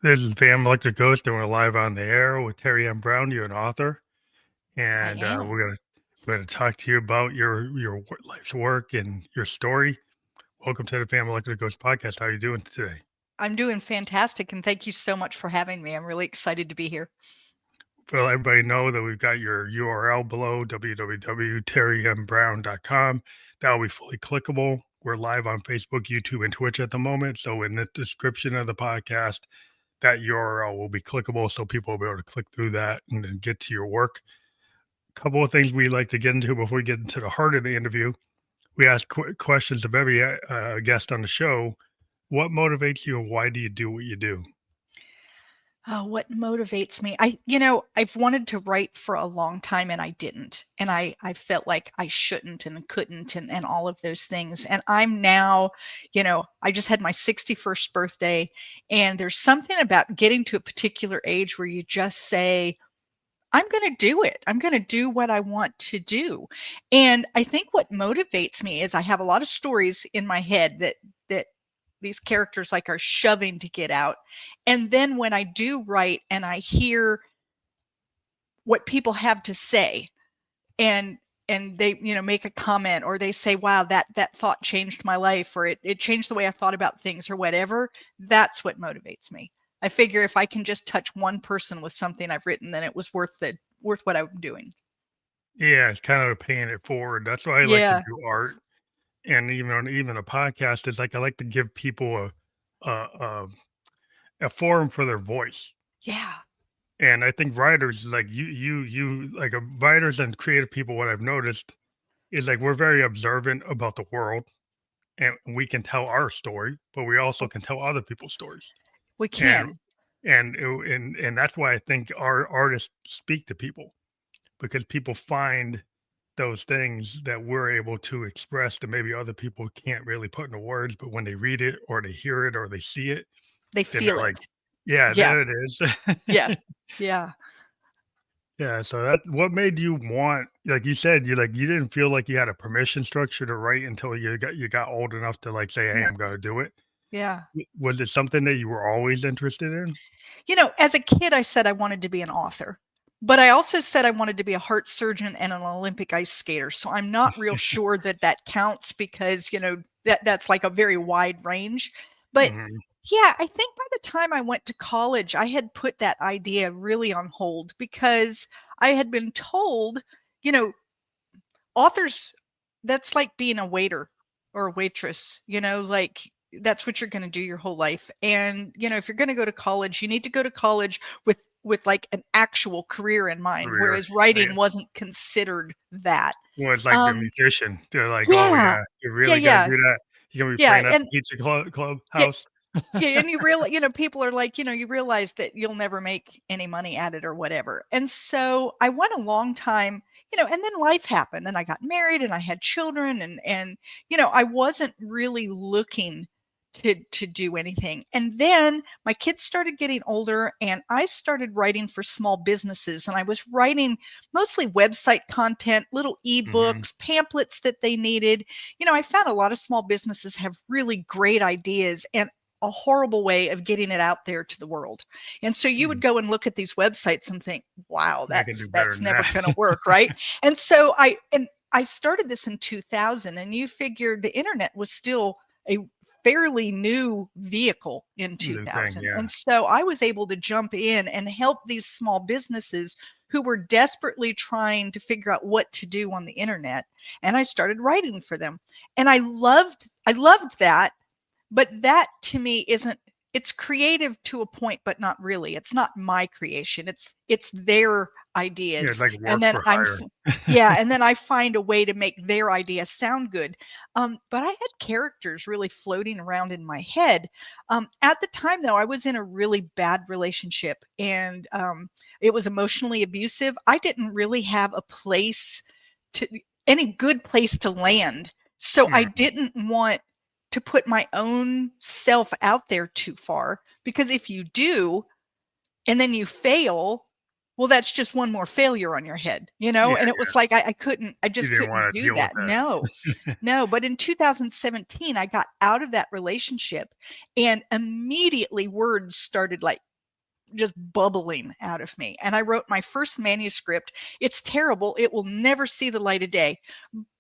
This is Family Electric Ghost, and we're live on the air with Teri M Brown. You're an author, I and am. we're gonna talk to you about your life's work and your story. Welcome to the Family Electric Ghost podcast. How are you doing today? I'm doing fantastic, and thank you so much for having me. I'm really excited to be here. Well, everybody know that we've got your URL below www.terrymbrown.com. That will be fully clickable. We're live on Facebook, YouTube, and Twitch at the moment. So in the description of the podcast, that URL will be clickable, so people will be able to click through that and then get to your work. Couple of things we like to get into before we get into the heart of the interview. We ask questions of every guest on the show. What motivates you, and why do you do what you do? Oh, what motivates me? I've wanted to write for a long time and I didn't. And I felt like I shouldn't and couldn't and all of those things. And I'm now, I just had my 61st birthday. And there's something about getting to a particular age where you just say, I'm going to do it. I'm going to do what I want to do. And I think what motivates me is I have a lot of stories in my head that these characters like are shoving to get out. And then when I do write and I hear what people have to say and they make a comment or they say, wow, that thought changed my life, or it changed the way I thought about things or whatever, that's what motivates me. I figure if I can just touch one person with something I've written, then it was worth what I'm doing. Yeah, it's kind of paying it forward. That's why I like to Yeah. do art, and even a podcast is like I like to give people a a, a forum for their voice. Yeah. And I think writers like you like writers and creative people. What I've noticed is like we're very observant about the world, and we can tell our story, but we also can tell other people's stories. We And can. and that's why I think our artists speak to people, because people find those things that we're able to express that maybe other people can't really put into words, but when they read it or they hear it or they see it, They then feel they're like, it. yeah, Yeah. there it is. Yeah. Yeah. Yeah, so that what made you want, like you said, you didn't feel like you had a permission structure to write until you got old enough to like say, "Hey, Yeah. I'm gonna do it." Yeah. Was it something that you were always interested in? As a kid, I said I wanted to be an author, but I also said I wanted to be a heart surgeon and an Olympic ice skater. So I'm not real sure that that counts because, that's like a very wide range. But Mhm. yeah, I think by the time I went to college, I had put that idea really on hold because I had been told, you know, authors, that's like being a waiter or a waitress, like that's what you're going to do your whole life. And, if you're going to go to college, you need to go to college with like an actual career in mind, Career. whereas Yeah. writing wasn't considered that. Well, it's like the Um, musician. They're like, "Oh yeah, yeah, you yeah, really gotta yeah, do that. You're gonna be yeah, playing at the and pizza club yeah, house." yeah, and you realize, people are like, you realize that you'll never make any money at it or whatever. And so I went a long time, and then life happened and I got married and I had children and I wasn't really looking to do anything. And then my kids started getting older and I started writing for small businesses, and I was writing mostly website content, little Mhm. ebooks, pamphlets that they needed. I found a lot of small businesses have really great ideas and a horrible way of getting it out there to the world. And so you would Mhm. go and look at these websites and think, wow, I can that's do better that's than never going to that. work, right? And so I started this in 2000, and you figured the internet was still a fairly new vehicle in New thing, 2000. yeah. And so I was able to jump in and help these small businesses who were desperately trying to figure out what to do on the internet, and I started writing for them. And I loved that, but that to me isn't, it's creative to a point but not really. It's not my creation, it's their Yeah, it's ideas. like And work then for hire. yeah, and then I find a way to make their idea sound good. But I had characters really floating around in my head. At the time though, I was in a really bad relationship, and it was emotionally abusive. I didn't really have a place to any good place to land, so I Mhm. didn't want to put my own self out there too far, because if you do and then you fail, well, that's just one more failure on your head, Yeah, and it was like, I you just didn't couldn't want to do deal with that. No, that. no. But in 2017, I got out of that relationship, and immediately words started like just bubbling out of me. And I wrote my first manuscript. It's terrible. It will never see the light of day.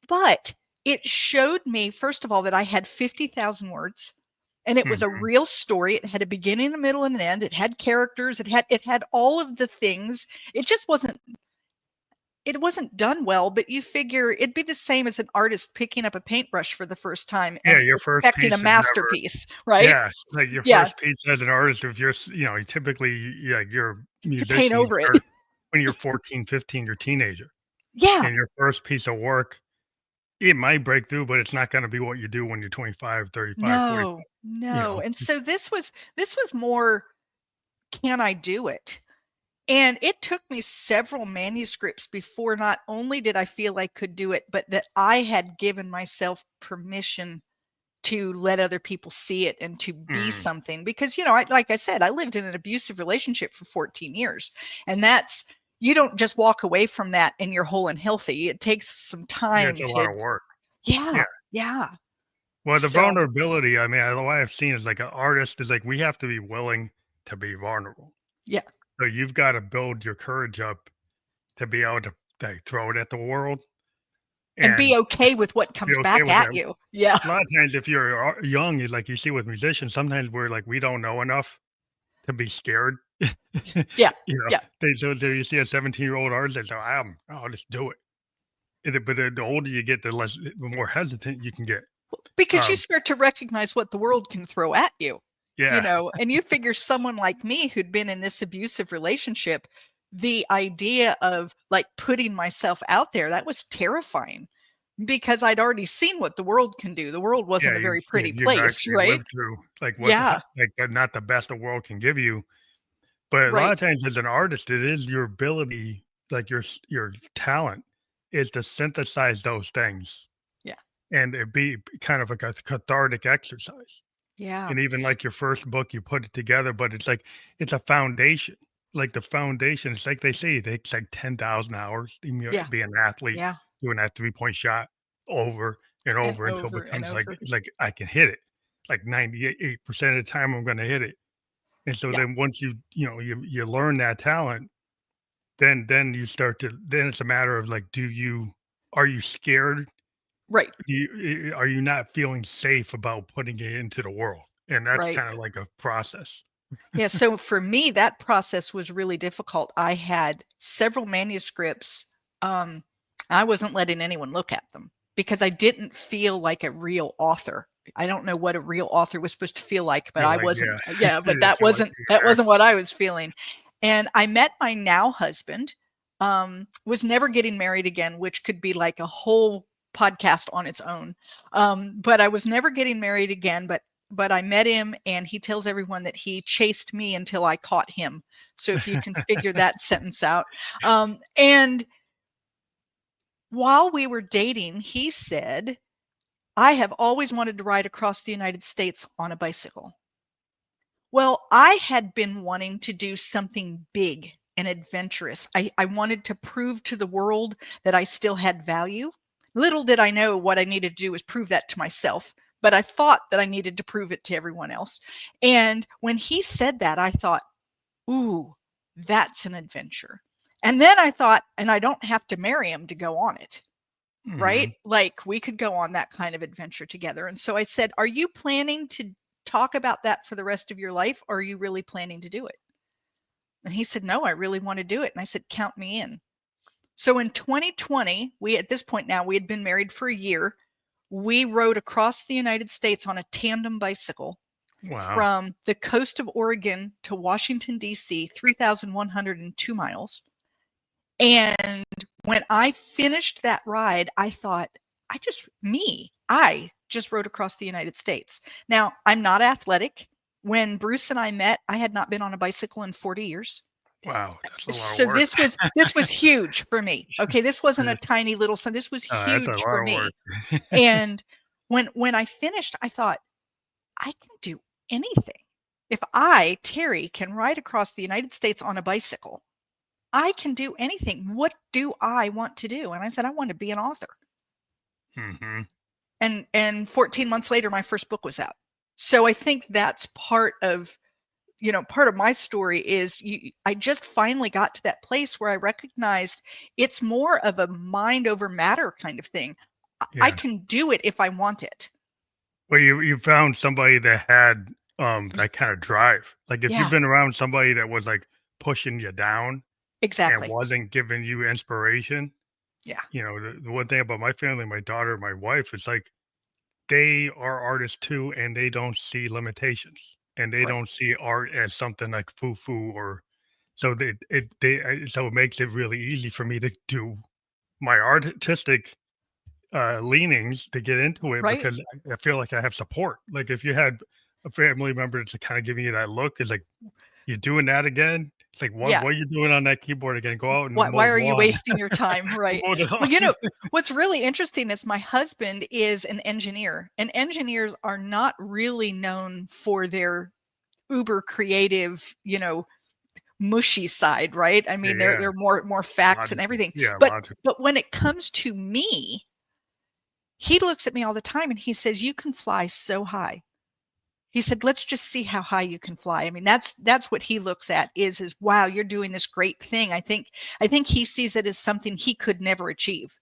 But it showed me, first of all, that I had 50,000 words. And it was a Mhm. real story. It had a beginning, a middle, and an end. It had characters. It had all of the things. It wasn't done well, but you figure it'd be the same as an artist picking up a paintbrush for the first time Yeah, and your first expecting a piece is never. masterpiece, right? Yeah, like your Yeah, first piece as an artist, if you're, typically, like you're a to paint musician, you over it. start when you're 14, 15, you're a teenager, Yeah. and your first piece of work, it might break through, but it's not gonna be what you do when you're 25, 35, 45, No, no. And so this was more, can I do it? And it took me several manuscripts before not only did I feel I could do it, but that I had given myself permission to let other people see it and to be Mm. something. Because, like I said, I lived in an abusive relationship for 14 years. And you don't just walk away from that and you're whole and healthy. It takes some Yeah, it's time a lot to, of work. yeah, Yeah. yeah. Well, the So, vulnerability, I mean, the way I've seen is like an artist is like we have to be willing to be vulnerable. yeah. So you've gotta build your courage up to be able to, like, throw it at the world And be and okay with what be comes okay back with at that. you. Yeah. A lot of times, if you're young, like you see with musicians, sometimes we're like, we don't know enough to be scared. Yeah. Yeah. So you see a 17-year-old artist, they say, I'll just do it. But the older you get, the more hesitant you can get. Because you Um, start to recognize what the world can throw at you, yeah, and you figure someone like me who'd been in this abusive relationship, the idea of like putting myself out there, that was terrifying because I'd already seen what the world can do. The world yeah, wasn't a very pretty you've place, actually right? lived through like Yeah, not the best the world can give you. But a lot right. of times, as an artist, it is your ability, like your talent, is to synthesize those things Yeah. and it be kind of like a cathartic exercise. Yeah. And even like your first book, you put it together, but it's like it's a foundation. Like the foundation, it's like they say it takes like 10,000 hours to Yeah. be an athlete Yeah. doing that 3-point shot over and And over until it over and becomes like over. I can hit it. Like 98% of the time I'm gonna hit it. And so Yeah. then once you learn that talent, then you start to then it's a matter of like, are you scared? Right. Are you not feeling safe about putting it into the world? And that's Right. kind of like a process. Yeah, so for me, that process was really difficult. I had several manuscripts. I wasn't letting anyone look at them because I didn't feel like a real author. I don't know what a real author was supposed to feel like, but You're I like, wasn't. Yeah, yeah, but that feel like wasn't that wasn't what I was feeling. And I met my now husband. Was never getting married again, which could be like a whole podcast on its own. But I was never getting married again. But I met him and he tells everyone that he chased me until I caught him. So if you can figure that sentence out. And while we were dating, he said, I have always wanted to ride across the United States on a bicycle. Well, I had been wanting to do something big and adventurous. I wanted to prove to the world that I still had value. Little did I know what I needed to do was prove that to myself, but I thought that I needed to prove it to everyone else. And when he said that, I thought, ooh, that's an adventure. And then I thought, and I don't have to marry him to go on it, right? Mhm. Like we could go on that kind of adventure together. And so I said, are you planning to talk about that for the rest of your life? Or are you really planning to do it? And he said, no, I really want to do it. And I said, count me in. So in 2020, at this point now, we had been married for a year. We rode across the United States on a tandem bicycle Wow. from the coast of Oregon to Washington, D.C., 3,102 miles. And when I finished that ride, I thought, I just rode across the United States. Now, I'm not athletic. When Bruce and I met, I had not been on a bicycle in 40 years. Wow, that's a lot of So work. this was huge for me. Okay, this wasn't Yeah. a tiny little son. This was That's a huge for lot of me. work. And when I finished, I thought, I can do anything. If I, Teri, can ride across the United States on a bicycle, I can do anything. What do I want to do? And I said, I want to be an author. Mm-hmm. And 14 months later, my first book was out. So I think that's part of my story is I just finally got to that place where I recognized it's more of a mind over matter kind of thing. I Yeah. can do it if I want it. Well, you found somebody that had that kind of drive. Like if you've Yeah, been around somebody that was like pushing you down and exactly. wasn't giving you inspiration, Yeah, the one thing about my family, my daughter, my wife, it's like they are artists too, and they don't see limitations, and they right. don't see art as something like foo-foo or so so it makes it really easy for me to do my artistic leanings to get into it Right. because I feel like I have support. Like if you had a family member that's kind of giving you that look, is like, "You're doing that again?" It's like, Yeah. what are you doing on that keyboard again? Go out and mow Why the are you lawn." wasting your time? Right. Mow the Well, lawn. what's really interesting is my husband is an engineer, and engineers are not really known for their uber creative, mushy side, right? I Yeah, mean, yeah. they're more facts and Logical. everything. Yeah, But logical. but when it comes to me, he looks at me all the time and he says, "You can fly so high." He said, "Let's just see how high you can fly." I mean, that's what he looks at is wow, you're doing this great thing. I think he sees it as something he could never achieve.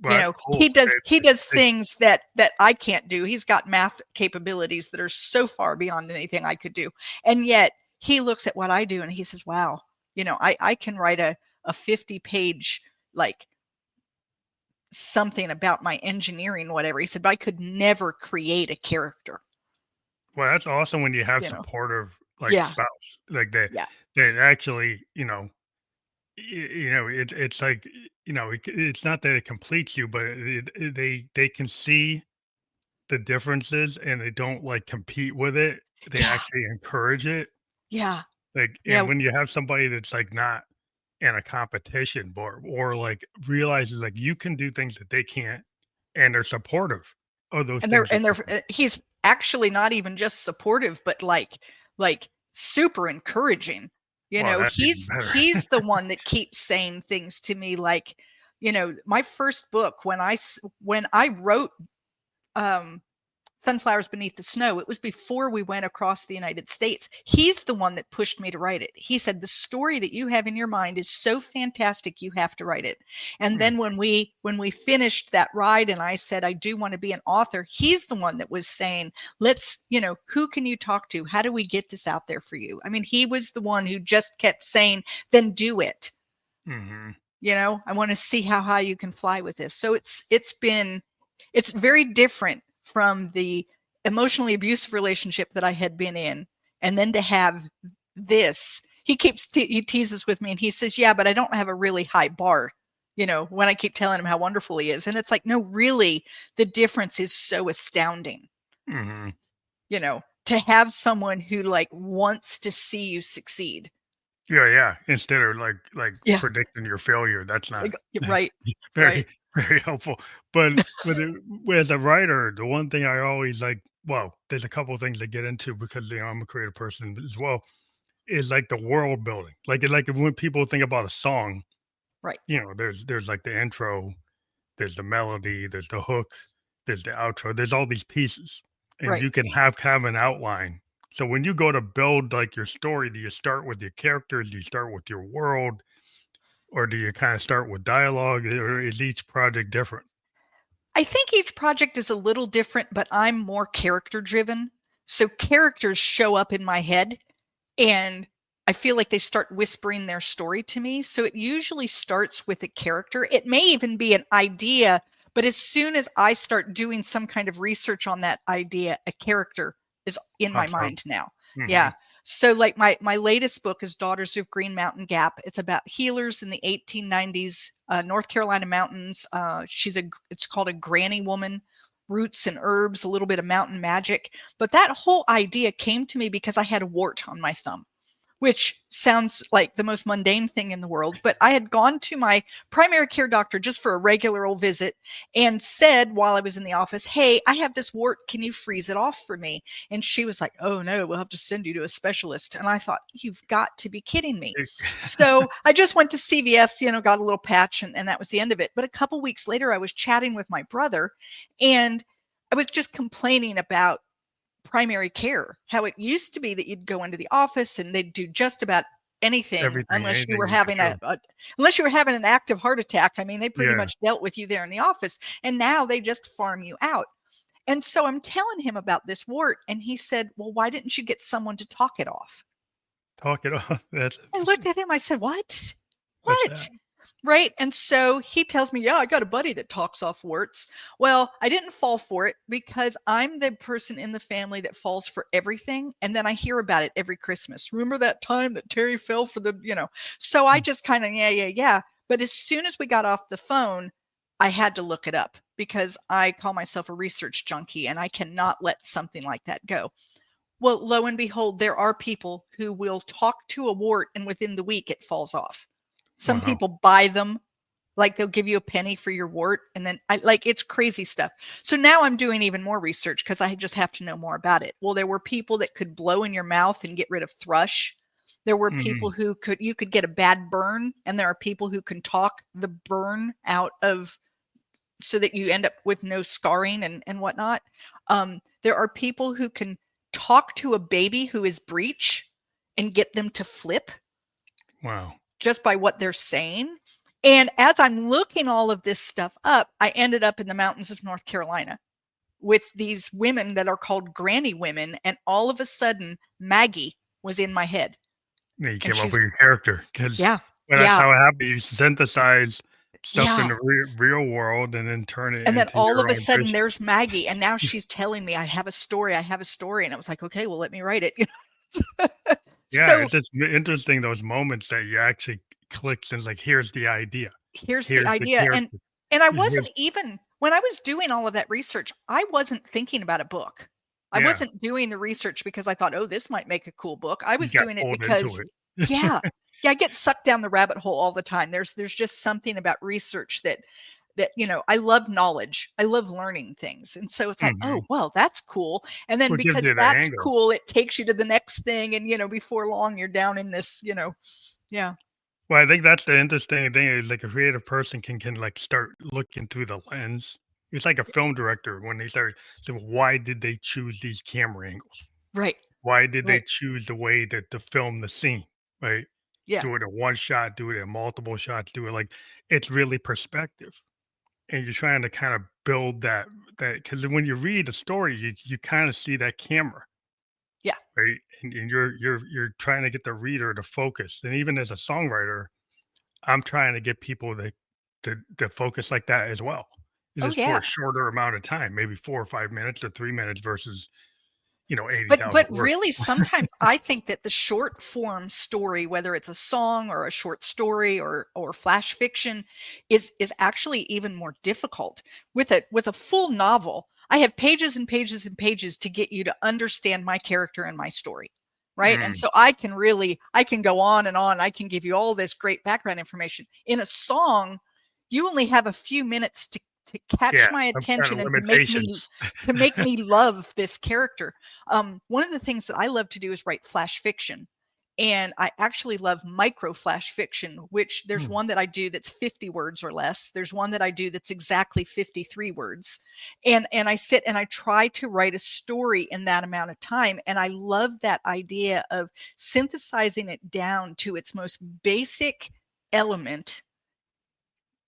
Well, that's cool. He does They things that I can't do. He's got math capabilities that are so far beyond anything I could do. And yet he looks at what I do and he says, "Wow, I can write a 50-page like something about my engineering, whatever." He said, "But I could never create a character." Well, that's awesome when you have You know? supportive, like, Yeah. spouse, like, Yeah. that actually, it's like, it's not that it completes you, but they can see the differences and they don't, like, compete with it. They Yeah. actually encourage it. Yeah. Like, and Yeah. when you have somebody that's, like, not in a competition or, like, realizes, like, you can do things that they can't, and they're supportive of those And they're things that and you they're can. he's actually not even just supportive, but like super encouraging. Well, that's even better. He's the one that keeps saying things to me like, my first book when I wrote um Sunflowers Beneath the Snow, it was before we went across the United States. He's the one that pushed me to write it. He said, "The story that you have in your mind is so fantastic, you have to write it." And Mm, then when we finished that ride and I said, "I do want to be an author," he's the one that was saying, "Let's, who can you talk to? How do we get this out there for you?" I mean, he was the one who just kept saying, "Then do it." mhm. I want to see how high you can fly with this. So it's very different from the emotionally abusive relationship that I had been in. And then to have this, he teases with me and he says, "Yeah, but I don't have a really high bar." When I keep telling him how wonderful he is. And it's like, no, really, the difference is so astounding, Mhm. to have someone who like wants to see you succeed. Yeah, yeah. Instead of like Yeah. predicting your failure, that's not Right. very Right. very helpful. But as a writer, the one thing I always like, well, there's a couple of things to get into because I'm a creative person as well. Is like the world building. Like when people think about a song, Right. there's like the intro, there's the melody, there's the hook, there's the outro, there's all these pieces, and Right. you can have kind of an outline. So when you go to build like your story, do you start with your characters? Do you start with your world? Or do you kind of start with dialogue? Or is each project different? I think each project is a little different, but I'm more character driven. So characters show up in my head and I feel like they start whispering their story to me. So it usually starts with a character. It may even be an idea, but as soon as I start doing some kind of research on that idea, a character is in my Pops up. mind now. Hmm. Yeah. So like my latest book is Daughters of Green Mountain Gap. It's about healers in the 1890s, North Carolina mountains. It's called a granny woman, roots and herbs, a little bit of mountain magic. But that whole idea came to me because I had a wart on my thumb. which sounds like the most mundane thing in the world. But I had gone to my primary care doctor just for a regular old visit and said while I was in the office, hey, I have this wart. Can you freeze it off for me? And she was like, oh no, we'll have to send you to a specialist. And I thought, you've got to be kidding me. So I just went to CVS, got a little patch, and that was the end of it. But a couple weeks later, I was chatting with my brother, and I was just complaining about primary care, how it used to be that you'd go into the office and they'd do just about anything unless you were having unless you were having an active heart attack. I mean, they pretty much dealt with you there in the office, and now they just farm you out. And so I'm telling him about this wart, and he said, well, why didn't you get someone to talk it off? Talk it off. I looked at him, I said, what? Right. And so he tells me, yeah, I got a buddy that talks off warts. Well, I didn't fall for it because I'm the person in the family that falls for everything. And then I hear about it every Christmas. Remember that time that Teri fell for the, so I just kind of, yeah. But as soon as we got off the phone, I had to look it up because I call myself a research junkie and I cannot let something like that go. Well, lo and behold, there are people who will talk to a wart and within the week it falls off. Some people buy them, like they'll give you a penny for your wart. And then it's crazy stuff. So now I'm doing even more research because I just have to know more about it. Well, there were people that could blow in your mouth and get rid of thrush. There were people who you could get a bad burn. And there are people who can talk the burn out of so that you end up with no scarring and whatnot. There are people who can talk to a baby who is breech and get them to flip. Wow. Just by what they're saying. And as I'm looking all of this stuff up, I ended up in the mountains of North Carolina with these women that are called granny women. And all of a sudden, Maggie was in my head. You came up with your character. That's how it happened. You synthesize stuff in the real world and then turn it and then all of a sudden there's Maggie. And now she's telling me I have a story. And I was like, okay, well, let me write it. Yeah, it's just interesting those moments that you actually clicks and it's like, here's the idea. Here's the idea. And I wasn't even, when I was doing all of that research, I wasn't thinking about a book. I wasn't doing the research because I thought, oh, this might make a cool book. I was doing it because, I get sucked down the rabbit hole all the time. There's just something about research that I love knowledge. I love learning things. And so it's like, oh, well, that's cool. And then because that's cool, it takes you to the next thing. And, before long, you're down in this, Well, I think that's the interesting thing is like a creative person can like start looking through the lens. It's like a film director when they start saying, why did they choose these camera angles? Right. Why did they choose the way to film the scene? Right. Yeah. Do it in one shot, do it in multiple shots, do it like it's really perspective. And you're trying to kind of build that because when you read a story, you kind of see that camera. Yeah. Right. And you're trying to get the reader to focus. And even as a songwriter, I'm trying to get people to focus like that as well. It's just for a shorter amount of time, maybe 4 or 5 minutes or 3 minutes versus 80,000 but really sometimes I think that the short form story, whether it's a song or a short story or flash fiction, is actually even more difficult. With a full novel, I have pages and pages and pages to get you to understand my character and my story. Right. And so I can go on and on. I can give you all this great background information. In a song, you only have a few minutes to catch my attention and to make me love this character. One of the things that I love to do is write flash fiction. And I actually love micro flash fiction, which there's one that I do that's 50 words or less. There's one that I do that's exactly 53 words. And I sit and I try to write a story in that amount of time. And I love that idea of synthesizing it down to its most basic element,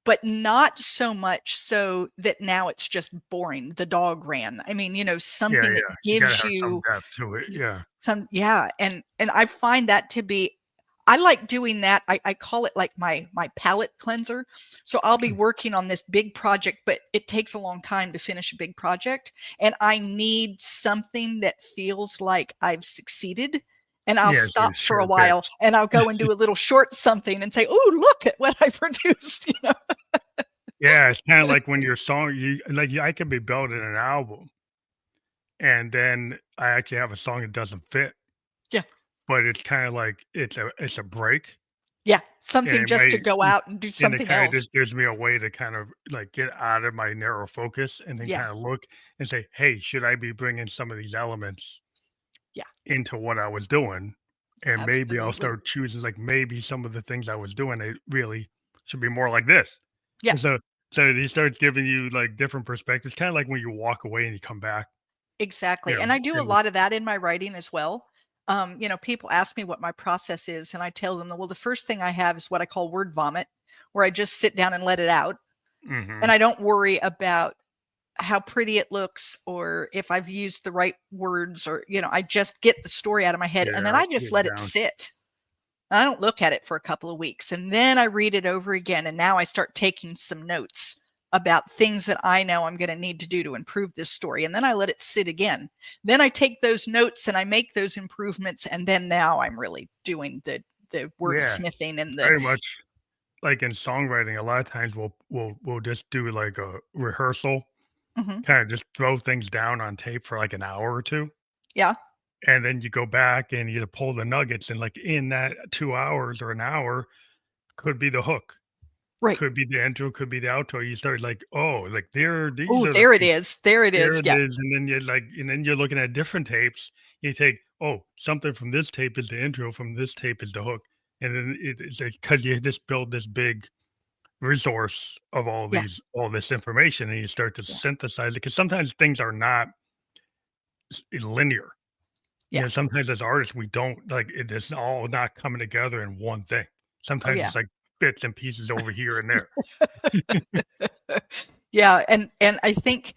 but not so much so that now it's just boring. The dog ran. I mean, something that gives you some depth to it. And I find that to be, I like doing that. I call it like my palette cleanser. So I'll be working on this big project, but it takes a long time to finish a big project. And I need something that feels like I've succeeded. And I'll stop for a while and I'll go and do a little short something and say, oh, look at what I produced. Yeah, it's kind of like when your song, I could be building an album and then I actually have a song that doesn't fit. Yeah. but it's kind of like it's a break, Yeah, and something it just to may go out and do and it something kind of else. just gives me a way to kind of like get out of my narrow focus and then Yeah, kind of look and say, hey, should I be bringing some of these elements yeah, into what I was doing? And maybe I'll absolutely. start choosing like maybe some of the things I was doing, they really should be more like this. Yeah, And so he starts giving you like different perspectives, kind of like when you walk away and you come back, you exactly, know, and I do a and lot of that in my writing as well. People ask me what my process is, and I tell them, well, the first thing I have is what I call word vomit, where I just sit down and let it out, and mhm, I don't worry about how pretty it looks or if I've used the right words or, I just get the story out of my head get it and then out, I just get it let it down. sit. I don't look at it for a couple of weeks and then I read it over again. And now I start taking some notes about things that I know I'm going to need to do to improve this story. And then I let it sit again. Then I take those notes and I make those improvements. And then now I'm really doing the Yeah, wordsmithing and the, very much like in songwriting. A lot of times we'll just do like a rehearsal, mhm, kind of just throw things down on tape for like an hour or two, yeah, and then you go back and you pull the nuggets, and like in that 2 hours or an hour could be the hook, right. could be the intro, could be the outro. You start like, oh, like these Oh, are the there it things. is. There it There is. it Yeah. is, and then you're like, and then you're looking at different tapes. You take, oh, something from this tape is the intro, from this tape is the hook, and then it's like because you just build this big resource of Yeah. all this information, and you start to Yeah. synthesize it. Because sometimes things are not linear. You Yeah. know, sometimes as artists, we don't like it is all not coming together in one thing. Oh, Sometimes yeah. it's like bits and pieces over here and there. Yeah, and I think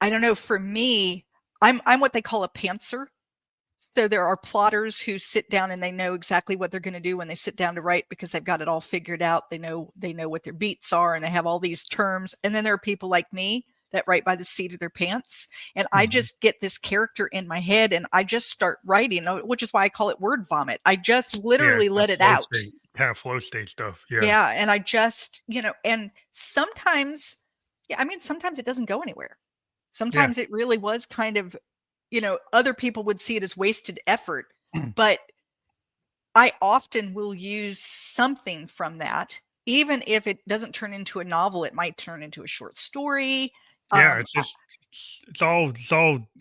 I don't know, for me, I'm what they call a pantser. So there are plotters who sit down and they know exactly what they're going to do when they sit down to write because they've got it all figured out. They know what their beats are and they have all these terms. And then there are people like me that write by the seat of their pants. And I Mhm. just get this character in my head and I just start writing, which is why I call it word vomit. I just Yeah, literally let it out. kind of flow state stuff. Yeah, Yeah, and I just, and sometimes, yeah, I mean, sometimes it doesn't go anywhere. yeah, Sometimes it really was kind of, other people would see it as wasted effort, but I often will use something from that. Even if it doesn't turn into a novel, it might turn into a short story. yeah. Um, It's just it's all.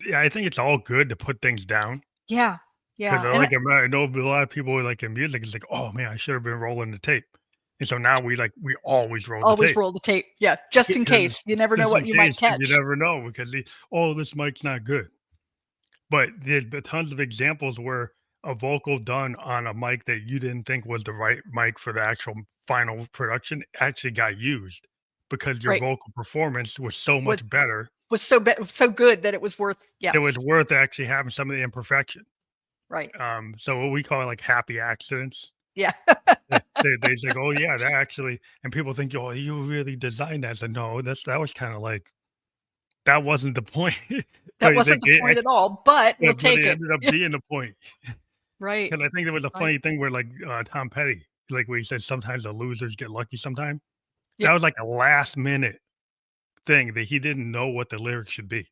Yeah, I think it's all good to put things down. yeah, 'Cause yeah, I and like I know a lot of people like in music, it's like, "Oh, man, I should have been rolling the tape." And so now we always roll the always tape roll the tape. Yeah, just in because case. You never know just what in you case, might because you catch. never know because "Oh, this mic's not good." But there's been tons of examples where a vocal done on a mic that you didn't think was the right mic for the actual final production actually got used because your Right. vocal performance was so Was much better, was so good that it was worth, yeah, it was worth actually having some of the imperfection. right. So what we call it, like, happy accidents. Yeah. They say, "Oh, yeah, that actually," and people think, "Oh, you really designed that." I said, "No, that was kinda like that wasn't the point." That But it's like wasn't the point at all, but we'll but take it it. ended up being the point. Right, 'Cause I think there was a right. funny thing where, like, Tom Petty, like, where he said, "Sometimes the losers get lucky sometime." Yeah. That was like a last minute thing that he didn't know what the lyrics should be,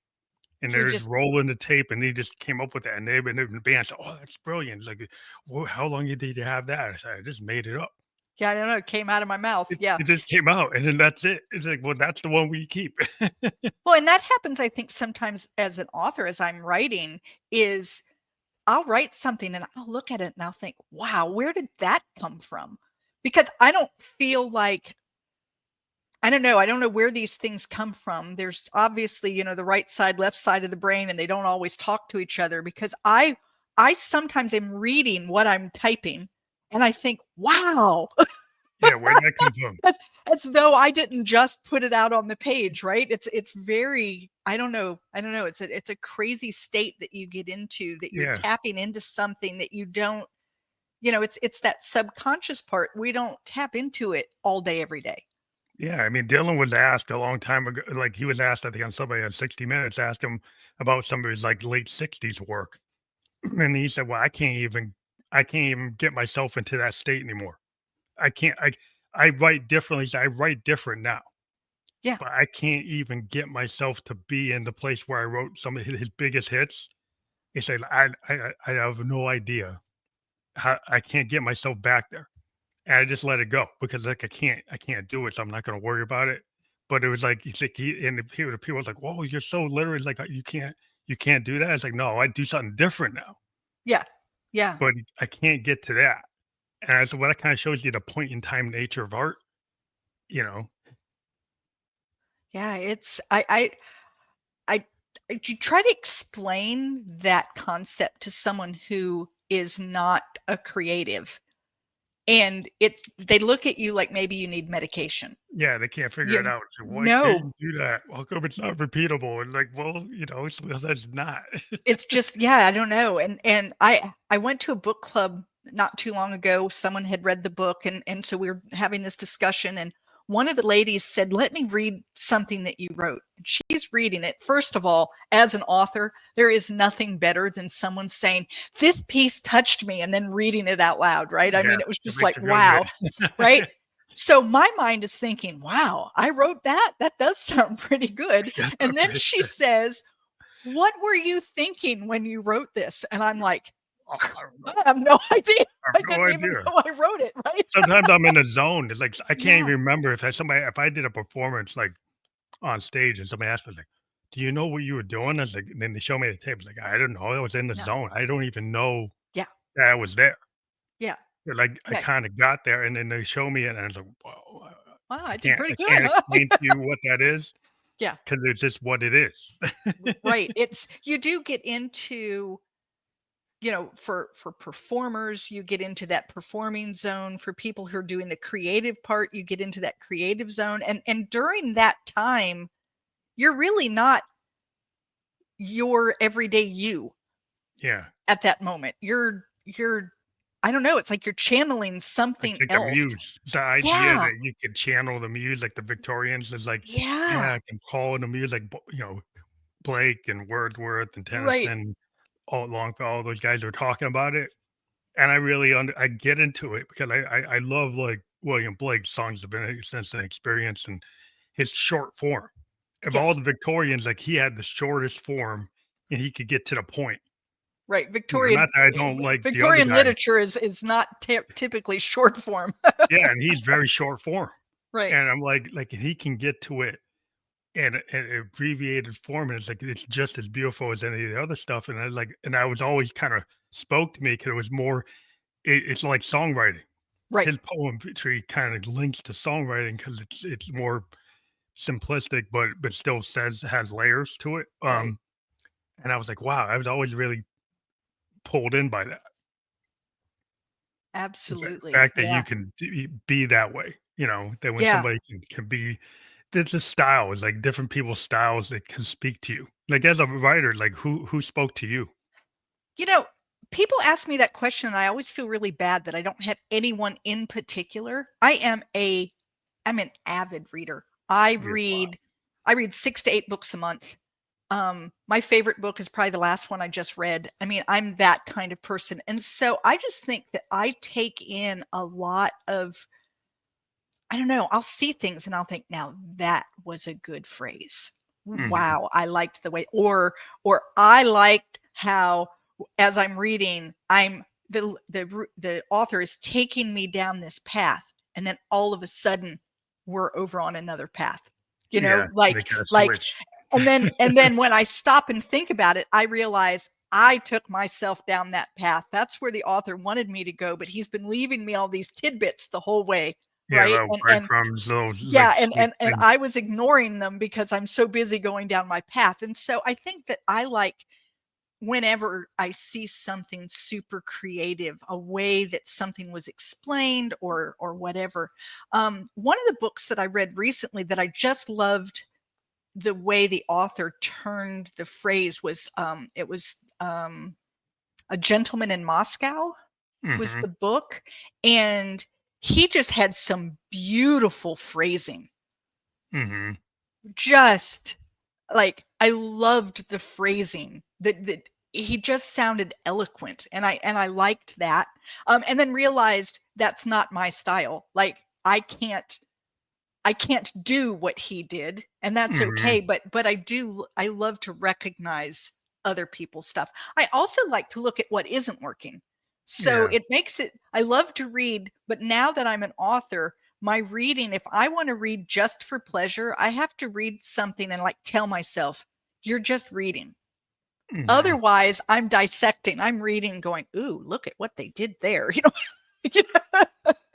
and He they're just just rolling the tape, and he just came up with that, and they've been in the band said, "Oh, that's brilliant." It's like, "Well, how long did you have that?" I said, "I just made it up." yeah, I don't know, it came out of my mouth, yeah. It just came out, and then that's it. It's like, well, that's the one we keep. Well, and that happens, I think, sometimes as an author, as I'm writing, is I'll write something and I'll look at it and I'll think, "Wow, where did that come from?" Because I don't feel like I don't know where these things come from. There's obviously, the right side, left side of the brain, and they don't always talk to each other because I sometimes am reading what I'm typing and I think, "Wow." Yeah, where'd that come from? As as though I didn't just put it out on the page, right? It's very I don't know, it's a crazy state that you get into that you're Yeah, tapping into something that you don't it's that subconscious part. We don't tap into it all day, every day. yeah, I mean, Dylan was asked a long time ago, like, he was asked, I think, on somebody on 60 Minutes, asked him about some of his, like, late '60s work, and he said, "Well, I can't even get myself into that state anymore. I can't I write differently, so I write different now, Yeah, but I can't even get myself to be in the place where I wrote some of his biggest hits." He said, I have no idea I can't get myself back there. And I just let it go because like I can't do it, so I'm not gonna worry about it. But it was like he's like and the people was like, "Whoa, you're so literate." It's like you can't do that. It's like, no, I do something different now. Yeah. Yeah. But I can't get to that. And so what that kind of shows you the point in time nature of art, you know. Yeah. It's I you try to explain that concept to someone who is not a creative, and they look at you like maybe you need medication. Yeah, they can't figure it You out. So why can't no, you do that? How come it's not repeatable? And like, well, that's not. it's just yeah, I don't know. And I went to a book club not too long ago. Someone had read the book, and so we were having this discussion, and one of the ladies said, "Let me read something that you wrote." And she's reading it. First of all, as an author, there is nothing better than someone saying, "This piece touched me," and then reading it out loud, right? I Yeah, mean, it was it just makes like, you feel wow, right? good. So my mind is thinking, wow, I wrote that. That does sound pretty good. Yeah, And then okay. she says, "What were you thinking when you wrote this?" And I'm like, Oh, I don't know. I have no idea. I I have no didn't even idea. know I wrote it, right? Sometimes I'm in a zone. It's like I can't Yeah. even remember if I did a performance like on stage and somebody asked me like, "Do you know what you were doing?" I was like, and then they show me the tape. It's like I don't know. I was in the No. zone. I don't even know Yeah. that I was there. Yeah. Like I Yeah. kind of got there, and then they show me it, and I was like, "Whoa, Wow, I did pretty I good, can't huh? explain to you what that is Yeah. because it's just what it is." Right. It's you do get into, for performers, you get into that performing zone. For people who are doing the creative part, you get into that creative zone. And during that time, you're really not your everyday you Yeah, at that moment. You're I don't know, it's like you're channeling it's something like the else. muse. The idea Yeah. that you could channel the muse, like the Victorians, is like, yeah, Yeah. I can call in the muse, like Blake and Wordsworth and Right. Tennyson, all Longfellow, all those guys were talking about it. And I really I get into it because I love like William Blake's songs of innocence and experience and his short form. Of all Yes. the Victorians, like he had the shortest form and he could get to the point. Right. Not that I don't like the other Victorian guys. literature is not typically short form. Yeah, and he's very short form. Right. And I'm like he can get to it in an abbreviated form, and it's just as beautiful as any of the other stuff. And I was always kind of spoke to me because it was more. It's like songwriting. Right. His poetry kind of links to songwriting because it's more simplistic, but still has layers to it. Right. And I was like, wow, I was always really pulled in by that. The Absolutely. fact that you Yeah. can be that way, that when Yeah. somebody can be, there's a style. It's like different people's styles that can speak to you. Like as a writer, like who spoke to you? You know, people ask me that question, and I always feel really bad that I don't have anyone in particular. I'm an avid reader. Yeah, wow. I read 6 to 8 books a month. My favorite book is probably the last one I just read. I mean, I'm that kind of person. And so I just think that I take in a lot of, I don't know, I'll see things and I'll think, now that was a good phrase. Mhm. Wow, I liked the way, or I liked how, as I'm reading, the author is taking me down this path, and then all of a sudden we're over on another path. You Yeah, know, they kinda like switch. and then when I stop and think about it, I realize I took myself down that path. That's where the author wanted me to go, but he's been leaving me all these tidbits the whole way, Yeah, right? little And breadcrumbs, little, yeah, like, sneak and things. I was ignoring them because I'm so busy going down my path. And so I think that I like, whenever I see something super creative, a way that something was explained or whatever. One of the books that I read recently that I just loved the way the author turned the phrase was, it was A Gentleman in Moscow was Mhm, the book, and he just had some beautiful phrasing. mhm. Just like, I loved the phrasing that he just sounded eloquent, and I liked that. And then realized that's not my style. Like, I can't do what he did, and that's Mhm. okay, but I love to recognize other people's stuff. I also like to look at what isn't working. So Yeah. it makes it, I love to read, but now that I'm an author, my reading, if I want to read just for pleasure, I have to read something and like tell myself, you're just reading. Mhm. Otherwise, I'm dissecting. I'm reading, going, "Ooh, look at what they did there." You know?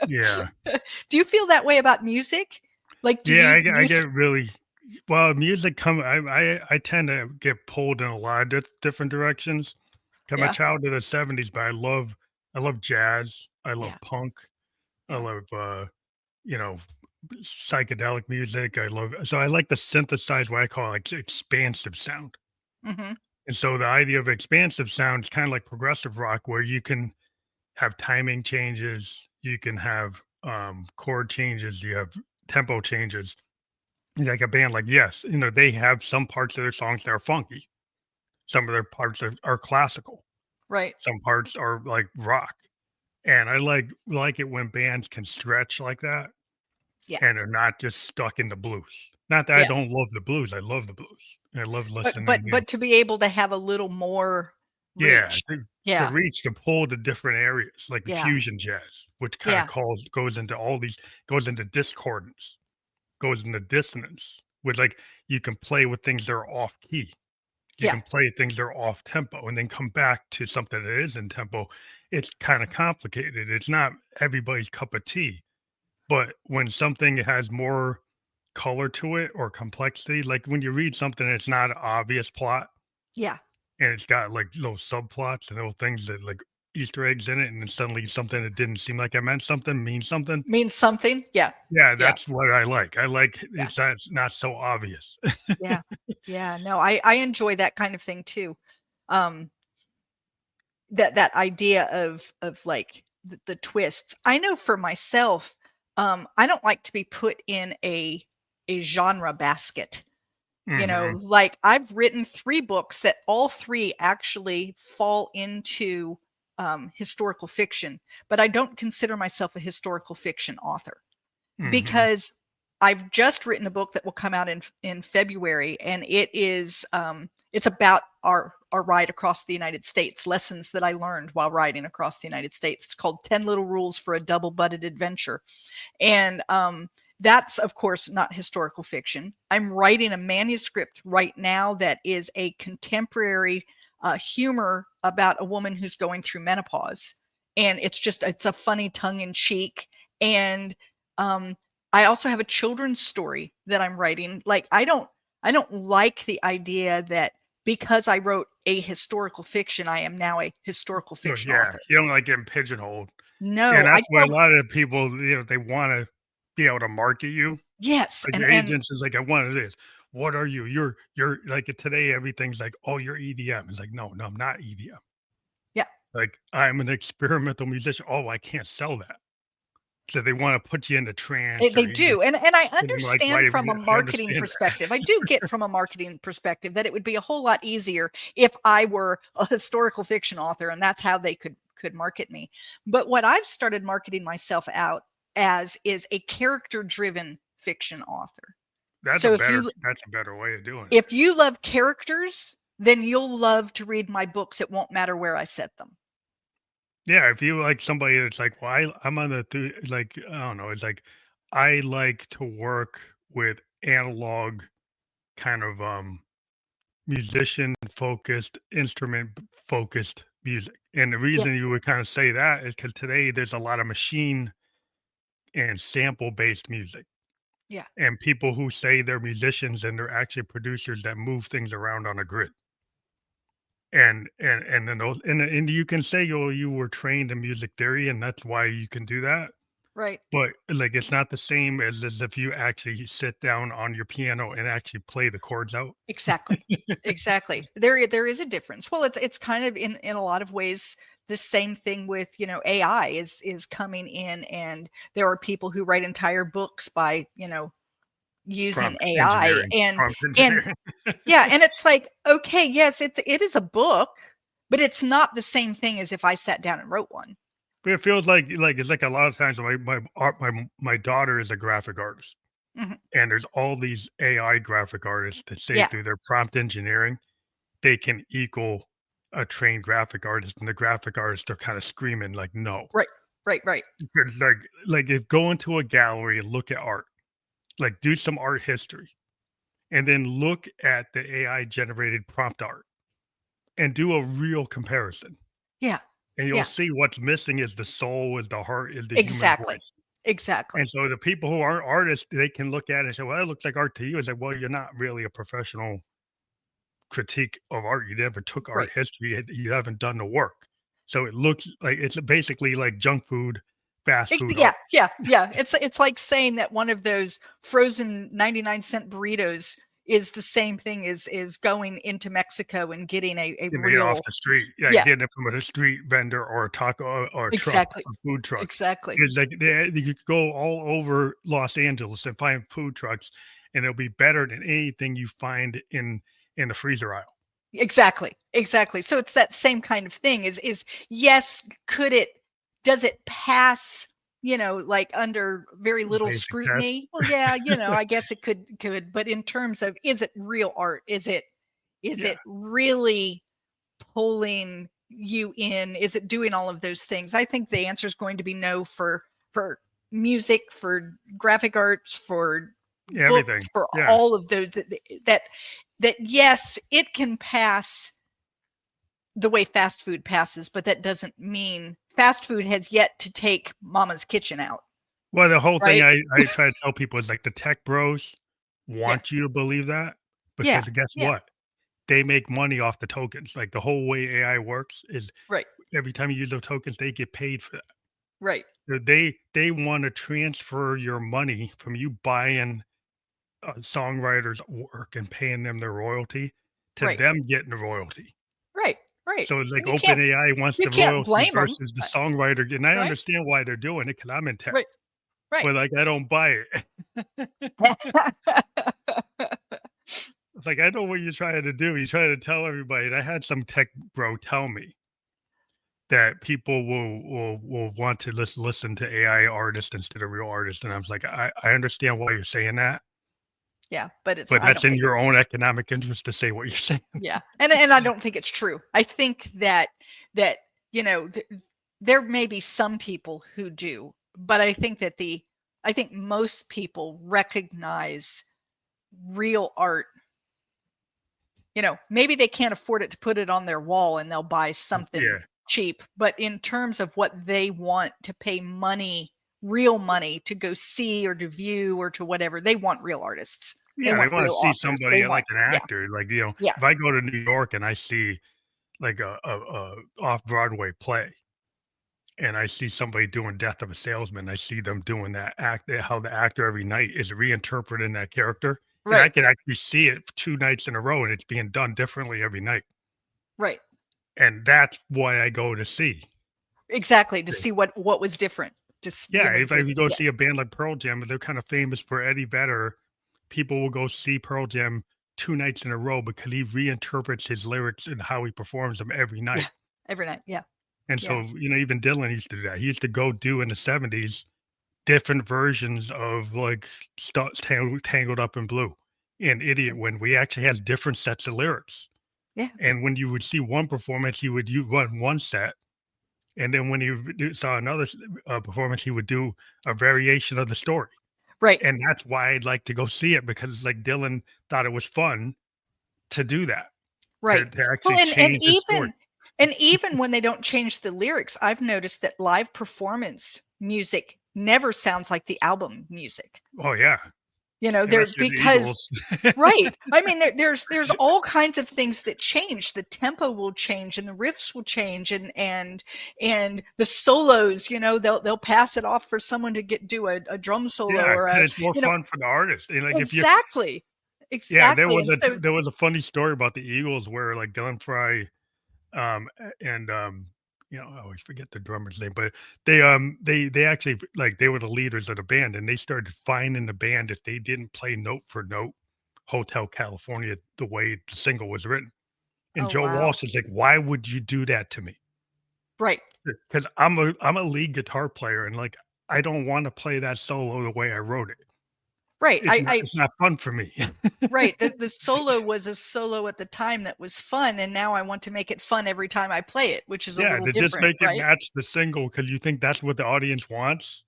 Yeah. Do you feel that way about music? Like, do Yeah, you I use? get really well, music come I tend to get pulled in a lot of different directions. 'Cause I'm a Yeah, child of the '70s, but I love jazz, I love yeah, punk, I yeah. love, you know, psychedelic music, so I like to synthesize what I call, like, expansive sound. Hmm. And so the idea of expansive sound is kinda like progressive rock where you can have timing changes, you can have, chord changes, you have tempo changes. Like a band like Yes, they have some parts of their songs that are funky. Some of their parts are classical. Right. Some parts are like rock. And I like it when bands can stretch like that Yeah, and are not just stuck in the blues. Not that I yeah. don't love the blues. I love the blues. And I love But but listening, but to be able to have a little more yeah, reach. to Yeah, reach to pull to different areas like the yeah, fusion jazz, which kind of yeah, goes into all these goes into discordance, goes into dissonance, with like you can play with things that are off key. You yeah, can play things that are off tempo and then come back to something that is in tempo. It's kind of complicated. It's not everybody's cup of tea. But when something has more color to it or complexity, like when you read something, it's not an obvious plot yeah. and it's got like little subplots and little things that like Easter eggs in it, and then suddenly something that didn't seem like it meant something means something. Means something. Yeah, Yeah, yeah, that's what I like. I like yeah, it's not so obvious. yeah, yeah. No, I enjoy that kind of thing too. Um, that idea of like the twists. I know for myself, I don't like to be put in a genre basket. Hmm. Like I've written 3 books that all 3 actually fall into historical fiction, but I don't consider myself a historical fiction author Hmm. because I've just written a book that will come out in February, and it's about our ride across the United States, lessons that I learned while riding across the United States. It's called 10 Little Rules for a Double-Butted Adventure. And that's, of course, not historical fiction. I'm writing a manuscript right now that is a contemporary humor about a woman who's going through menopause. And it's a funny tongue in cheek. And um, I also have a children's story that I'm writing. Like, I don't like the idea that because I wrote a historical fiction, I am now a historical Oh, fiction yeah, author. you don't like getting pigeonholed. And No, I that's why a tell, lot of people, they wanna be able to market you. yes, Like, and the and agents is like, "I want this. What are you? You're" like, today, everything's like, "Oh, you're EDM." It's like, "No, no, I'm not EDM." yeah. Like, "I'm an experimental musician." "Oh, I can't sell that." So they wanna put you into trance They or EDM, do, and I and I'm like, "Why understand from a I marketing understand that." perspective. I do get from a marketing perspective that it would be a whole lot easier if I were a historical fiction author, and that's how they could market me. But what I've started marketing myself out as is a character-driven fiction author. So That's a better way of doing it. if you love characters, then you'll love to read my books. It won't matter where I set them. Yeah, if you like somebody that's like, "Well, I'm on the like, I don't know, it's like, I like to work with analog kind of, musician focused, instrument focused music." And the Yeah, reason you would kind of say that is because today there's a lot of machine and sample based music. yeah, And people who say they're musicians and they're actually producers that move things around on a grid. And then and you can say you were trained in music theory and that's why you can do that. right. But like it's not the same as if you actually sit down on your piano and actually play the chords out. Exactly. Exactly. There is a difference. Well, it's kind of in a lot of ways the same thing with, AI is coming in, and there are people who write entire books by, using Prompt AI. engineering. And Prompt and engineering. yeah, and it's like, okay, yes, it is a book, but it's not the same thing as if I sat down and wrote one. But it feels like it's like a lot of times my daughter is a graphic artist, Mhm. and there's all these AI graphic artists that say Yeah. through their prompt engineering, they can equal a trained graphic artist, and the graphic artists are kind of screaming like, no. Right. Right. Because like if go into a gallery and look at art, like do some art history, and then look at the AI generated prompt art and do a real comparison. Yeah. And you'll Yeah. see what's missing is the soul, is the heart, is the human Exactly. voice. Exactly. And so the people who aren't artists, they can look at it and say, well, that looks like art to you. It's like, well, you're not really a professional critique of art. You never took art Right. history. You haven't done the work. So it looks like it's basically like junk food, fast food art. Yeah. It's like saying that one of those frozen 99-cent burritos is the same thing as going into Mexico and getting a real off the street. Yeah, getting it from a street vendor or a taco or a truck, a food truck. Exactly. It's like you could go all over Los Angeles and find food trucks, and it'll be better than anything you find in the freezer aisle. Exactly. So it's that same kind of thing is yes, does it pass, like under very little Basic scrutiny? Well, yeah, I guess it could, but in terms of, is it real art? Is it really pulling you in? Is it doing all of those things? I think the answer is going to be no for music, for graphic arts, for everything, books, for all of those that yes, it can pass the way fast food passes, but that doesn't mean fast food has yet to take Mama's Kitchen out. Well, the whole thing I try to tell people is like the tech bros want you to believe that, because guess what? They make money off the tokens. Like the whole way AI works is every time you use those tokens, they get paid for that. Right. So they want to transfer your money from you buying songwriters' work and paying them their royalty to them getting the royalty. Right. So it's like OpenAI wants the royalty versus the songwriter, and I understand why they're doing it because I'm in tech. Right. But like I don't buy it. It's like I know what you're trying to do. You're trying to tell everybody. And I had some tech bro tell me that people will want to listen to AI artists instead of real artists, and I was like, I understand why you're saying that. Yeah, but that's in your own economic interest to say what you're saying. Yeah, and I don't think it's true. I think that there may be some people who do, but I think most people recognize real art. Maybe they can't afford it to put it on their wall, and they'll buy something cheap. But in terms of what they want to pay money, real money to go see or to view or to whatever, they want real artists. Yeah, they want to see somebody like an actor. Like, if I go to New York and I see like a off-Broadway play and I see somebody doing Death of a Salesman, I see them doing that how the actor every night is reinterpreting that character. Right. And I can actually see it 2 nights in a row and it's being done differently every night. Right. And that's why I go to see. Exactly. To see what was different. Just if I go see a band like Pearl Jam, they're kind of famous for Eddie Vedder. People will go see Pearl Jam 2 nights in a row because he reinterprets his lyrics and how he performs them every night. Every night, yeah. And so, even Dylan used to do that. He used to go do in the 70s different versions of like Tangled Up in Blue and Idiot when we actually had different sets of lyrics. Yeah. And when you would see one performance, he would run one set. And then when you saw another performance, he would do a variation of the story. Right. And that's why I'd like to go see it because like Dylan thought it was fun to do that. Right. To actually change the story. And even when they don't change the lyrics, I've noticed that live performance music never sounds like the album music. Oh yeah. There's because right. I mean, there's all kinds of things that change. The tempo will change, and the riffs will change, and the solos. They'll pass it off for someone to do a drum solo. Yeah, it's more fun for the artist. Like exactly. Yeah, there was a funny story about the Eagles where like Glenn Frey, and I always forget the drummer's name, but they actually like they were the leaders of the band, and they started fining the band if they didn't play note for note Hotel California the way the single was written. And Joe Walsh is like, "Why would you do that to me?" Right. Because I'm a lead guitar player, and like I don't want to play that solo the way I wrote it. Right. It's not fun for me. Right. The solo was a solo at the time that was fun, and now I want to make it fun every time I play it, which is a little To just different, make it right? match the single because you think that's what the audience wants.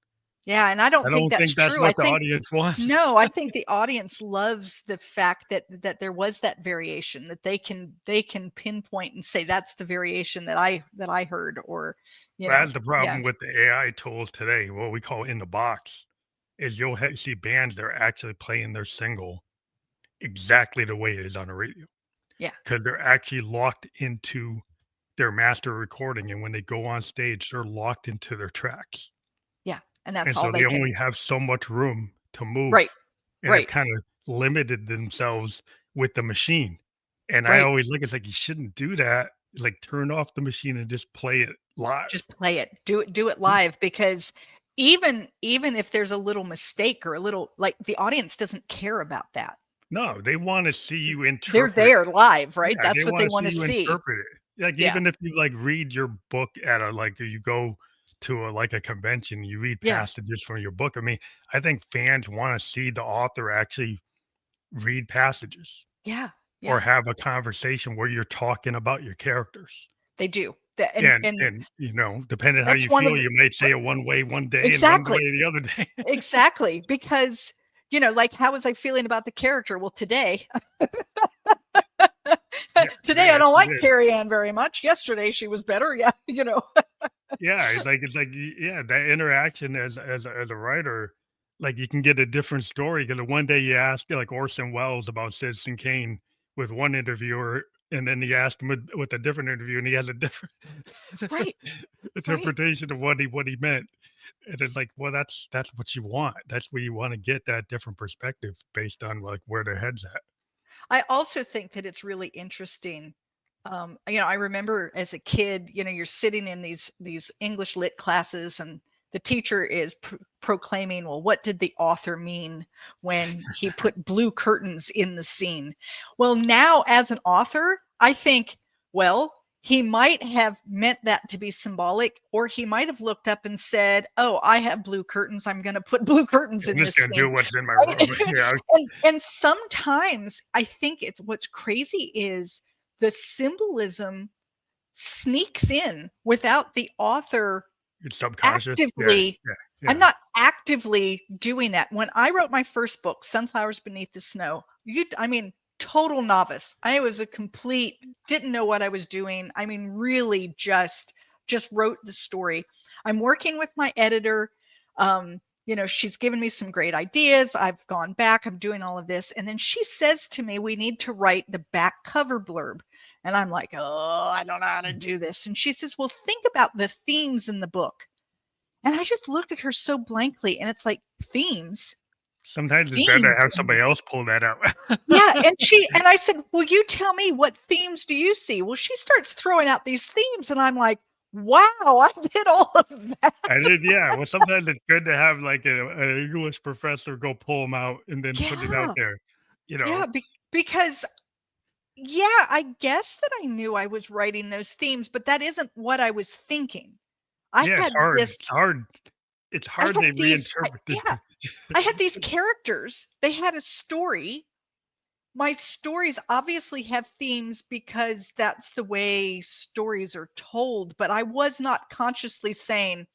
Yeah, and I I don't think don't that's think that's true. I what the think audience wants. no, I think the audience loves the fact that there was that variation, that they can pinpoint and say that's the variation that I heard, or That's the yeah, problem with the AI tools today. What we call in the box is you'll see bands that are actually playing their single exactly the way it is on the radio yeah, because they're actually locked into their master recording, and when they go on stage, they're locked into their tracks, yeah, and that's and all so they they only can. have so much room to move, Right, and they've right, kind of limited themselves with the machine. And I right. always look, it's like you shouldn't do that. Like turn off the machine and just play it live. Just play it. Do it live, because even if there's a little mistake or a little, like, the audience doesn't care about that. No, they want to see you They're interpret. there live, right? Yeah, they That's what they wanna see want to you see. interpret it. Like, Yeah, even if you, like, read your book at a like, you go to a convention, you read yeah, passages from your book. I mean, I think fans wanna see the author actually read passages yeah, or yeah. have a conversation where you're talking about your characters. They do. The and And, depending how that's you one of feel, the you might say r it one way one day and one way exactly, the other day. exactly, because, like, how was I feeling about the character? Well, today Yeah, today today I that's don't what like it is. Carrie Ann very much. Yesterday she was better. Yeah, Yeah, yeah, that interaction as a writer, like, you can get a different story because one day you ask, like, Orson Welles about Citizen Kane with one interviewer, and then you ask him with a different interview, and he has a different Right, right. interpretation of what he meant, and it's like, well, that's what you want. That's where you wanna get that different perspective based on, like, where their head's at. I also think that it's really interesting. I remember as a kid, you're sitting in these English lit classes, and the teacher is proclaiming, well, what did the author mean when he put blue curtains in the scene? Well, now as an author, I think, well, he might have meant that to be symbolic, or he might have looked up and said, oh, I have blue curtains, I'm going to put blue curtains I'm in just this gonna scene. do what's in my Right? room. Yeah, And sometimes I think it's what's crazy is the symbolism sneaks in without the author it's subconscious. Yeah, actively. yeah, I'm yeah. not actively doing that. When I wrote my first book, Sunflowers Beneath the Snow, I mean, total novice. I was a complete, didn't know what I was doing. I mean, really just wrote the story. I'm working with my editor. She's given me some great ideas. I've gone back, I'm doing all of this. And then she says to me, we need to write the back cover blurb. And I'm like, oh, I don't know how to do this. And she says, well, think about the themes in the book. And I just looked at her so blankly, and it's like, themes? Sometimes it's better to Themes have in the somebody else pull that out. Yeah, and I said, "Well, you tell me, what themes do you see?" Well, she starts throwing out these themes, and I'm like, "Wow, I did all of that." I did, yeah. Well, sometimes it's good to have like an English professor go pull them out and then put it out Yeah, there. You know, yeah, because yeah, I guess that I knew I was writing those themes, but that isn't what I was thinking. I yeah, it's had hard. this It's hard. It's I hard had to these reinterpret yeah, it. I had these characters. They had a story. My stories obviously have themes because that's the way stories are told, but I was not consciously saying,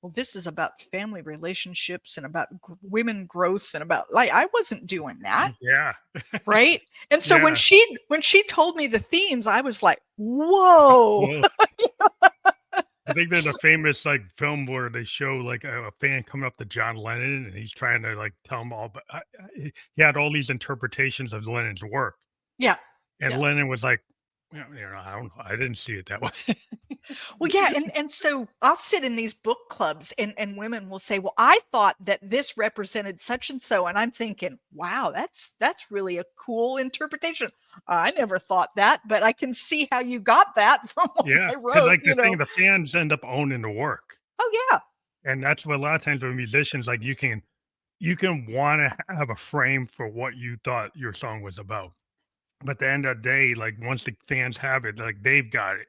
well, this is about family relationships and about women growth and about, like, I wasn't doing that. Yeah, Right. And so when yeah. she told me the themes, I was like, whoa. Well, I think there's a famous like film where they show like a fan coming up to John Lennon and he's trying to like tell him all, but he had all these interpretations of Lennon's work, Yeah. and Yeah. Lennon was like, I don't know, I didn't see it that way. Well, yeah, and so I'll sit in these book clubs, and women will say, "Well, I thought that this represented such and so," and I'm thinking, "Wow, that's really a cool interpretation. I never thought that, but I can see how you got that from what Yeah, I because wrote." like the thing, the fans end up owning the work. Oh yeah, And that's what a lot of times with musicians, like you can want to have a frame for what you thought your song was about. But at the end of the day, like once the fans have it, like they've got it.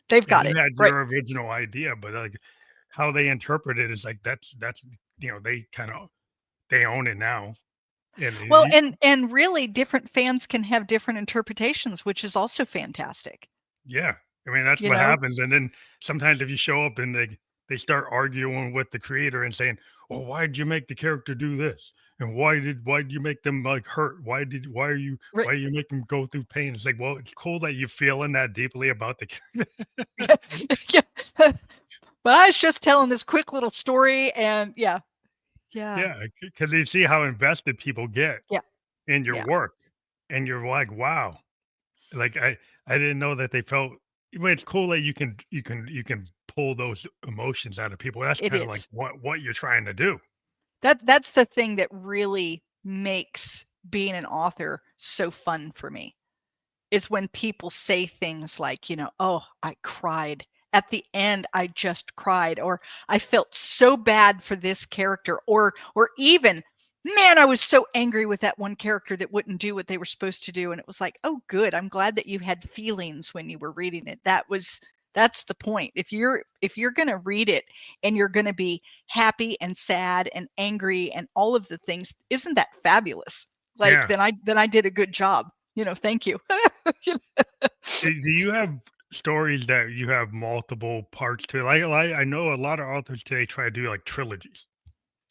they've And got you it had right. your original idea, but like how they interpret it is like that's they kind of they own it now. Well, And and really different fans can have different interpretations, which is also fantastic. yeah, I mean, that's You what know, happens. And then sometimes if you show up and they start arguing with the creator and saying, "Well, why did you make the character do this? And why did you make them like hurt? Right. why you make them go through pain?" It's like, well, it's cool that you feeling that deeply about the character. Yeah. Yeah. But I was just telling this quick little story, and yeah. Yeah, because you see how invested people get Yeah. in your Yeah. work, and you're like, wow, like I didn't know that they felt. Well, it's cool that you can pull those emotions out of people. That's It kind of like is. what you're trying to do. That's the thing that really makes being an author so fun for me, is when people say things like, "Oh, I cried. At the end, I just cried," or "I felt so bad for this character," or even, "Man, I was so angry with that one character that wouldn't do what they were supposed to do." And it was like, "Oh, good. I'm glad that you had feelings when you were reading it." That's the point. If you're going to read it and you're going to be happy and sad and angry and all of the things, isn't that fabulous? Like, Yeah. then I did a good job. Thank you. Do you have stories that you have multiple parts to? Like I know a lot of authors today try to do like trilogies.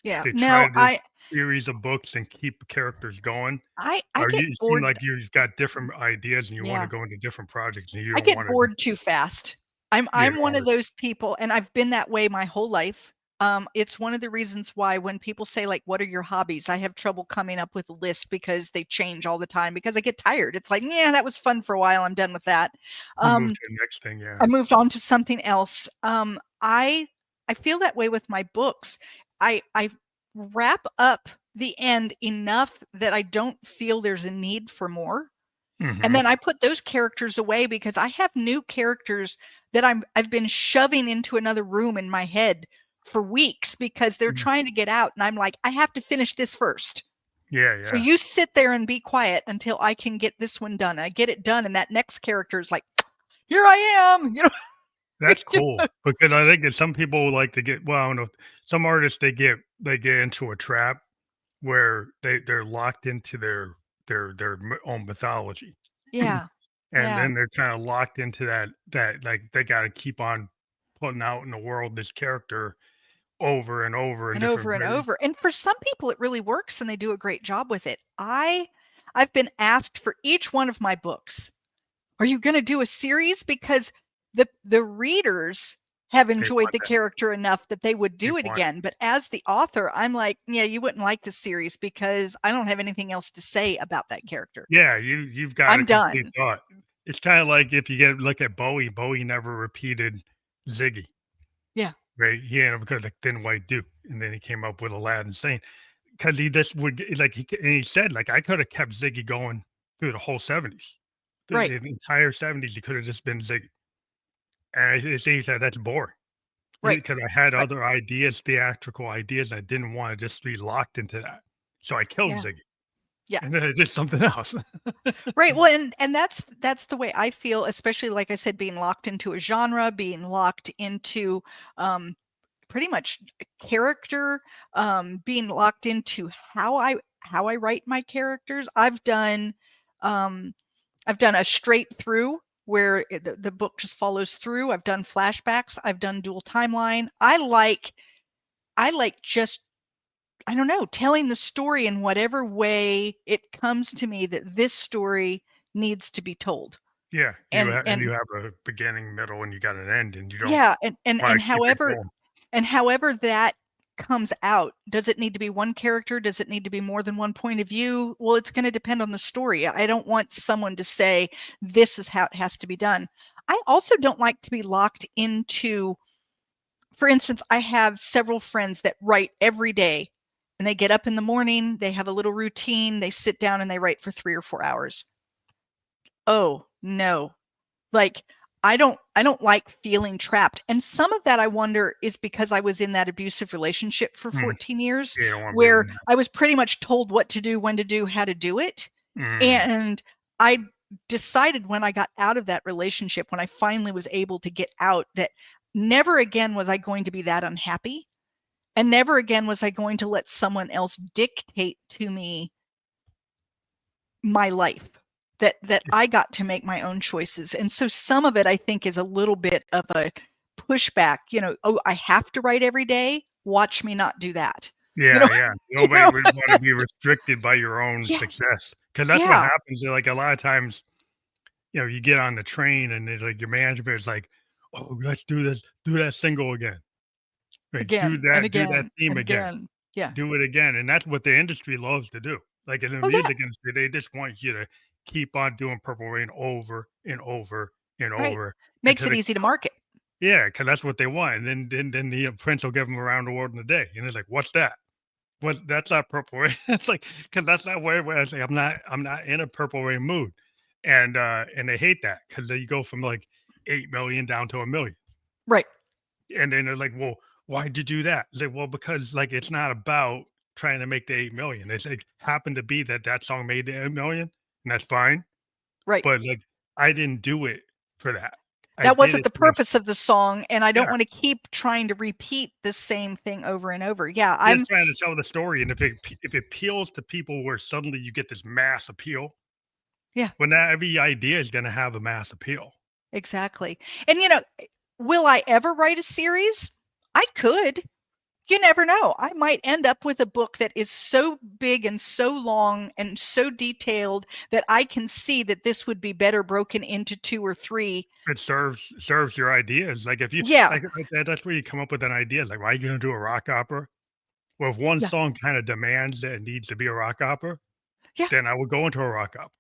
Yeah. They try No, to do series of books and keep characters going. I Or get you seem bored. like you've got different ideas and you want to Yeah. go into different projects and you I don't get want to. bored too fast. I'm Yeah. I'm one of those people, and I've been that way my whole life. It's one of the reasons why when people say, like, "What are your hobbies?" I have trouble coming up with a list because they change all the time because I get tired. It's like, "Yeah, that was fun for a while. I'm done with that." You move Um, to the next thing. Yeah. I moved on to something else. I feel that way with my books. I wrap up the end enough that I don't feel there's a need for more. And Hmm. then I put those characters away because I have new characters that I've been shoving into another room in my head for weeks because they're trying to get out, and I'm like, I have to finish this first. Yeah. So Yeah. you sit there and be quiet until I can get this one done. I get it done, and that next character is like, here I am. That's cool because I think that some people like to get, well, I don't know, some artists they get into a trap where they're locked into their own mythology. Yeah. And Yeah. then they're kind of locked into that like they got to keep on putting out in the world this character over and over in And over different and ways. over. And for some people, it really works and they do a great job with it. I've been asked for each one of my books, are you going to do a series? Because the readers have They enjoyed want the that. character enough that they would They do it want, again. But as the author, I'm like, yeah, you wouldn't like the series because I don't have anything else to say about that character. yeah, you've got a I'm complete done. thought. It's kind of like if you look at Bowie. Bowie never repeated Ziggy, Yeah. right? He ended up because like Thin White Duke, and then he came up with Aladdin Sane because he just would like and he said like I could have kept Ziggy going through the whole 70s, through Right. the entire 70s. He could have just been Ziggy, and he said that's boring. Right. Because I had Right. other ideas, theatrical ideas, and I didn't wanna just be locked into that. So I killed Yeah. Ziggy, Yeah. and then I did something else. Right. Well, and that's the way I feel, especially like I said, being locked into a genre, being locked into um pretty much character, being locked into how I write my characters. Um, I've done a straight through where the book just follows through. I've done flashbacks. I've done dual timeline. I like just, I don't know, telling the story in whatever way it comes to me that this story needs to be told. Yeah, And you and have a beginning, middle, and you got an end, and you don't yeah, and wanna keep it however going. And however that comes out, does it need to be one character? Does it need to be more than one point of view? Well, it's going to depend on the story. I don't want someone to say, this is how it has to be done. I also don't like to be locked into, for instance, I have several friends that write every day and they get up in the morning, they have a little routine, they sit down and they write for 3 or 4 hours. Oh, no. Like, I don't like feeling trapped. And some of that I wonder is because I was in that abusive relationship for Mm, 14 years yeah, you don't wanna be where doing that. I was pretty much told what to do, when to do, how to do it. Mm, And I decided when I got out of that relationship, when I finally was able to get out, that never again was I going to be that unhappy. And never again was I going to let someone else dictate to me my life, that I got to make my own choices. And so some of it, I think, is a little bit of a pushback, oh, I have to write every day. Watch me not do that. You know, Yeah. you Nobody know, would want to be restricted by your own yeah, success, because that's what yeah, happens. Like a lot of times, you get on the train and it's like your manager is like, "Oh, let's do this, do that single again, right? again and Do that again theme and again, again. Yeah. do it again," and that's what the industry loves to do. Like in the Oh, yeah. music industry, they just want you to keep on doing Purple Rain over and over and Right. over Makes until it they, easy to market. yeah, because that's what they want. And then the Prince will give them around the world in a day, and it's like, what's that? What That's not Purple Rain. It's like, because that's not where I say I'm not in a Purple Rain mood, and they hate that because you go from like 8 million down to 1 million, Right. and then they're like, well, why'd you do that? It's like, well, because like it's not about trying to make the 8 million. It's like happened to be that song made the 8 million, and that's fine. Right. But like I didn't do it for that. I That did wasn't it the because, purpose of the song, and I don't yeah, want to keep trying to repeat the same thing over and over. Yeah, just I'm trying to tell the story. And if it appeals to people where suddenly you get this mass appeal, yeah, when that every idea is going to have a mass appeal. exactly. And will I ever write a series? I could. You never know. I might end up with a book that is so big and so long and so detailed that I can see that this would be better broken into 2 or 3. It serves your ideas. Like if you Yeah. like that, that's where you come up with an idea. Like, why are you going to do a rock opera? Well, if one Yeah. song kind of demands that it needs to be a rock opera, Yeah. then I would go into a rock opera.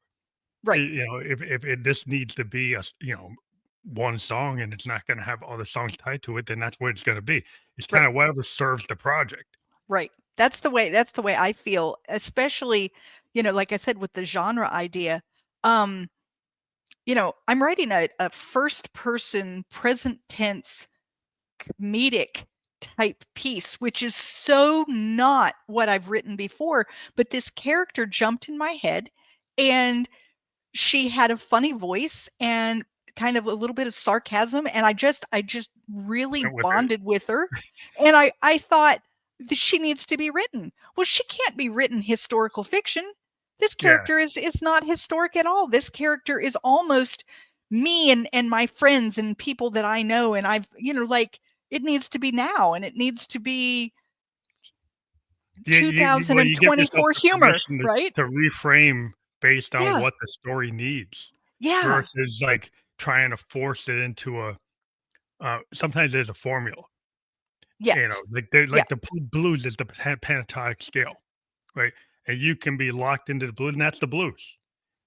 Right. If this needs to be one song and it's not going to have other songs tied to it, then that's what it's going to be. It's kind Right. of whatever serves the project. Right. That's the way I feel, especially, like I said, with the genre idea. Um, I'm writing a first person present tense comedic type piece, which is so not what I've written before. But this character jumped in my head, and she had a funny voice and kind of a little bit of sarcasm, and I just really Went with it. bonded with her. And I thought that she needs to be written. Well, she can't be written historical fiction. This Yeah. character is not historic at all. This character is almost me and my friends and people that I know, and I've like, it needs to be now, and it needs to be Well, you give yourself 2024 the humor, permission right? to reframe based on Yeah. what the story needs Yeah. versus like trying to force it into a. Sometimes there's a formula, Yes. like they Yeah. like the blues is the pentatonic scale, right? And you can be locked into the blues, and that's the blues.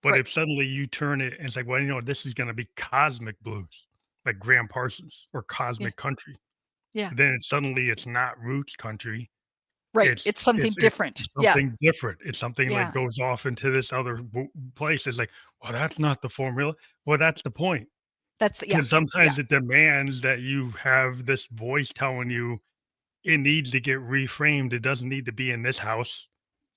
But Right. if suddenly you turn it and it's like, well, this is going to be cosmic blues, like Graham Parsons, or Yeah. cosmic country, Yeah. then suddenly it's not roots country. Right. It's It's something different. it's Yeah. something different. It's something like Yeah. goes off into this other place. It's like, well, that's not the formula. Well, that's the point. Yeah. Because Yeah. sometimes it demands that you have this voice telling you it needs to get reframed. It doesn't need to be in this house.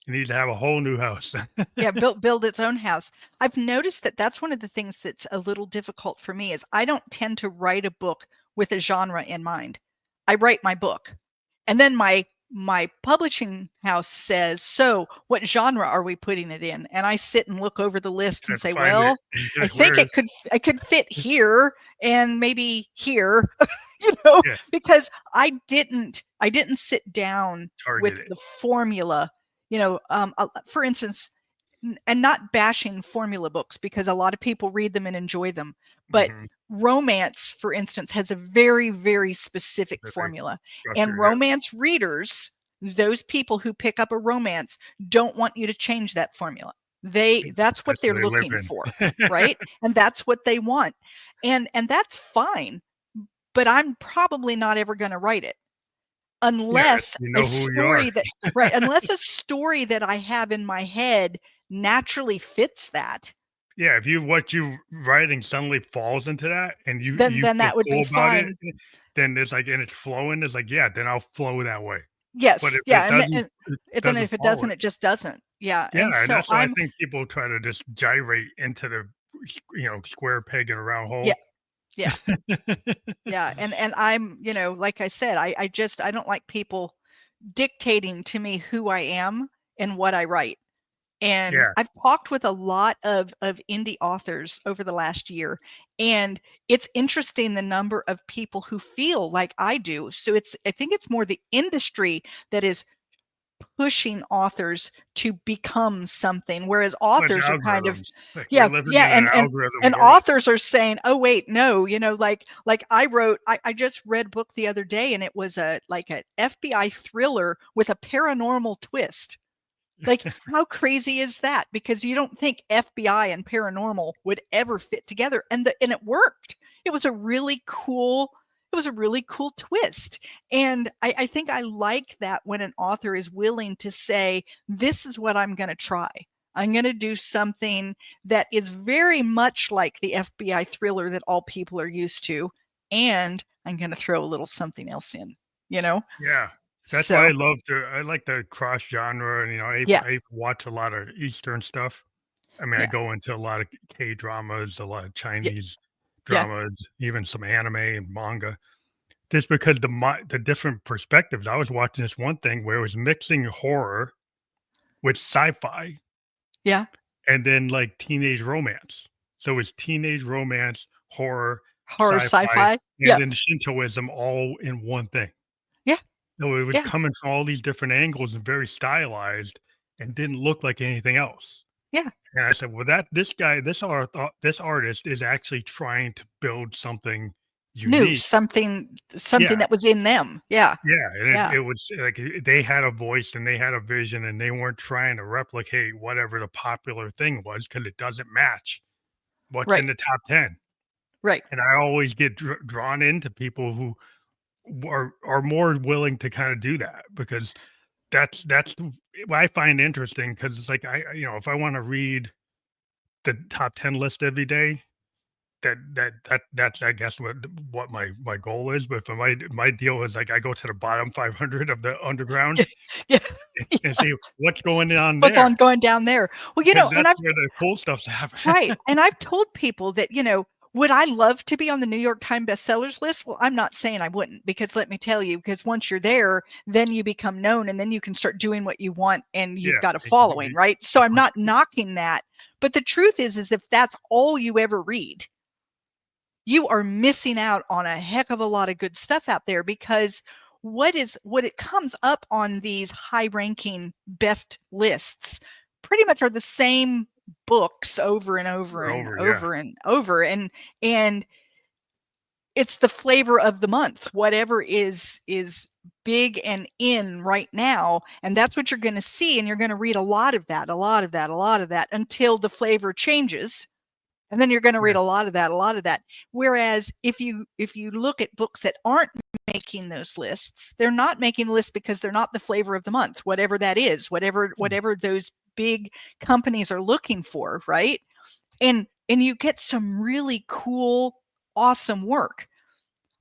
It needs to have a whole new house. Yeah. Build its own house. I've noticed that that's one of the things that's a little difficult for me is I don't tend to write a book with a genre in mind. I write my book, and then my publishing house says, "So, what genre are we putting it in?" And I sit and look over the list and Have to say, find it. "Well, I Like, think where is? it could fit here and maybe here," you know, Yeah, because I didn't sit down with target it. the formula. For instance, and not bashing formula books because a lot of people read them and enjoy them, but Mhm. romance, for instance, has a very, very specific Very formula. And structured, yeah. romance readers, those people who pick up a romance, don't want you to change that formula. That's what That's they're where they live looking for, in. right? And that's what they want. And that's fine, but I'm probably not ever going to write it Yeah, unless you a know who you are. story that right, unless a story that I have in my head naturally fits that, Yeah, if what you writing suddenly falls into that and then you then feel that would be cool about it, fine. then it's like and it's flowing, it's like, yeah, then I'll flow that way. But Yes, if yeah, it and then doesn't if it follow doesn't, it, it just doesn't. Yeah, yeah, and and so that's why I think people try to just gyrate into the square peg in a round yeah, hole. yeah, yeah, and I'm, like I said, I don't like people dictating to me who I am and what I write. And Yeah. I've talked with a lot of indie authors over the last year, and it's interesting the number of people who feel like I do. So I think it's more the industry that is pushing authors to become something, whereas But the authors are kind of, algorithms, like we're living in an algorithm and world. authors are saying, oh wait, no, like I just read a book the other day, and it was like an FBI thriller with a paranormal twist. Like, how crazy is that? Because you don't think FBI and paranormal would ever fit together, and it worked. It was a really cool twist. And I think I like that when an author is willing to say, this is what I'm going to try. I'm going to do something that is very much like the FBI thriller that all people are used to, and I'm going to throw a little something else in, Yeah. That's why So, I like the cross genre, and yeah, I watch a lot of Eastern stuff. I mean, I yeah, go into a lot of K dramas, a lot of yeah, Chinese yeah, dramas, even some anime and manga. Just because the different perspectives. I was watching this one thing where it was mixing horror with sci-fi yeah. and then like teenage romance. So it's teenage romance, horror, Horror sci-fi, sci-fi. and Yeah, then Shintoism all in one thing. yeah, So it was yeah, coming from all these different angles and very stylized and didn't look like anything else. yeah. And I said, "Well, this artist is actually trying to build something New, unique." something Yeah, that was in them. Yeah, yeah, and yeah, it was like they had a voice and they had a vision, and they weren't trying to replicate whatever the popular thing was because it doesn't match what's in right, the top 10. right. And I always get drawn into people who are more willing to kind of do that because what I find interesting because it's like if I want to read the top 10 list every day, that's I guess what my goal is. But for my deal is like I go to the bottom 500 of the underground Yeah, and see what's going on what's on there going down there? Well, because and that's I've where the cool stuff's happening. right, and I've told people that, would I love to be on the New York Times bestsellers list? Well, I'm not saying I wouldn't, because let me tell you, because once you're there, then you become known, and then you can start doing what you want, and you've Yeah, got a following, right? So I'm not knocking that. But the truth is if that's all you ever read, you are missing out on a heck of a lot of good stuff out there, because what it comes up on these high ranking best lists pretty much are the same books over and over we're and over. Yeah, over and over, and it's the flavor of the month, whatever is big and in right now, and that's what you're going to see, and you're going to read a lot of that, until the flavor changes. And then you're going to read yeah, a lot of that. Whereas if you look at books that aren't making those lists, they're not making lists because they're not the flavor of the month, whatever that is, whatever those big companies are looking for, right? And you get some really cool, awesome work.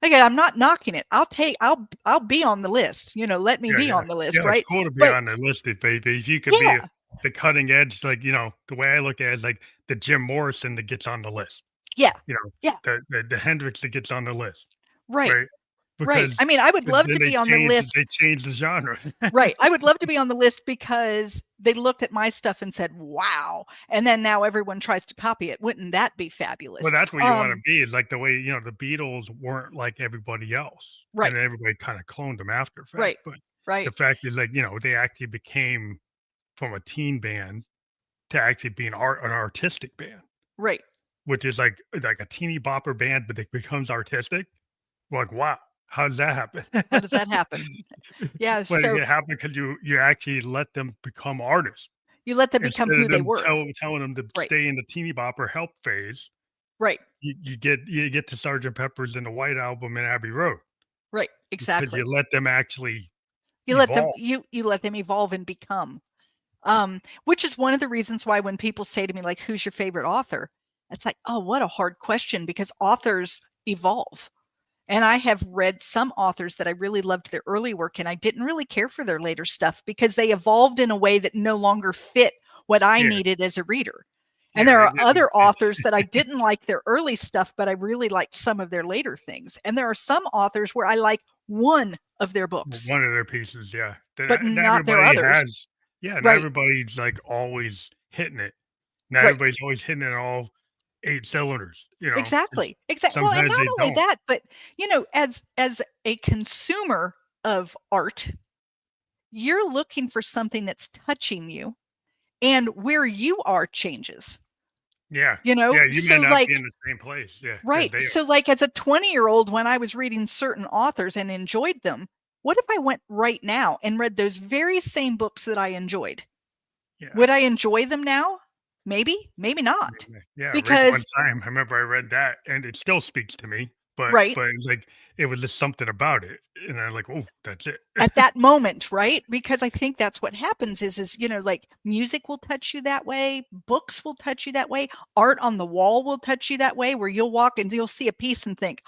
Okay, I'm not knocking it. I'll be on the list. Let me yeah, be yeah, on the list, yeah. It's right? cool to be But on the list if you could be yeah, the cutting edge. Like the way I look at it is like the Jim Morrison that gets on the list. yeah, You know, yeah, the Hendrix that gets on the list, right, right? right. Because I mean, I would love then to be on the list. they change the genre. Right. I would love to be on the list because they looked at my stuff and said, wow. And then now everyone tries to copy it. Wouldn't that be Well, fabulous? that's what you wanna be, is like the way, the Beatles weren't like everybody else, and Right. then everybody kinda cloned them after fact, Right. but the Right. fact is, like, they actually became from a teen band to actually being an artistic band, Right. which is like a teeny bopper band, but it becomes artistic. Like, wow, how does that happen? How does that happen? Yeah. But So it happened because you actually let them become artists you let them become instead who of they them were. telling them to Right. stay in the teeny bopper help phase. Right. You get to Sergeant Pepper's and the White Album and Abbey Road Right. because you Exactly. let them actually You let them evolve. you let them evolve and become. Which is one of the reasons why when people say to me, like, who's your favorite author? It's like, oh, what a hard question, because authors evolve. And I have read some authors that I really loved their early work, and I didn't really care for their later stuff because they evolved in a way that no longer fit what I Yeah, needed as a reader. And yeah, there they are didn't other authors that I didn't like their early stuff, but I really liked some of their later things. And there are some authors where I like one of their books, one of their pieces, yeah. but That not their everybody others. has Yeah, not Right. everybody's like always hitting it. Not Right. everybody's always hitting it all 8 cylinders, you know? Exactly. Exactly. Well, and Sometimes not they only don't. that, but as a consumer of art, you're looking for something that's touching you, and where you are changes. Yeah. You Yeah, know, you may so not be in like the same place, yeah, as right. they So are. like as a 20-year-old, when I was reading certain authors and enjoyed them, what if I went right now and read those very same books that I enjoyed? Yeah. Would I enjoy them now? Maybe, maybe not. Yeah, Rick One Because Time, I remember I read that, and it still speaks to me, but right, it was like it was just something about it, and I'm like, "Oh, that's it." at that moment, right? Because I think that's what happens is like music will touch you that way, books will touch you that way, art on the wall will touch you that way, where you'll walk and you'll see a piece and think,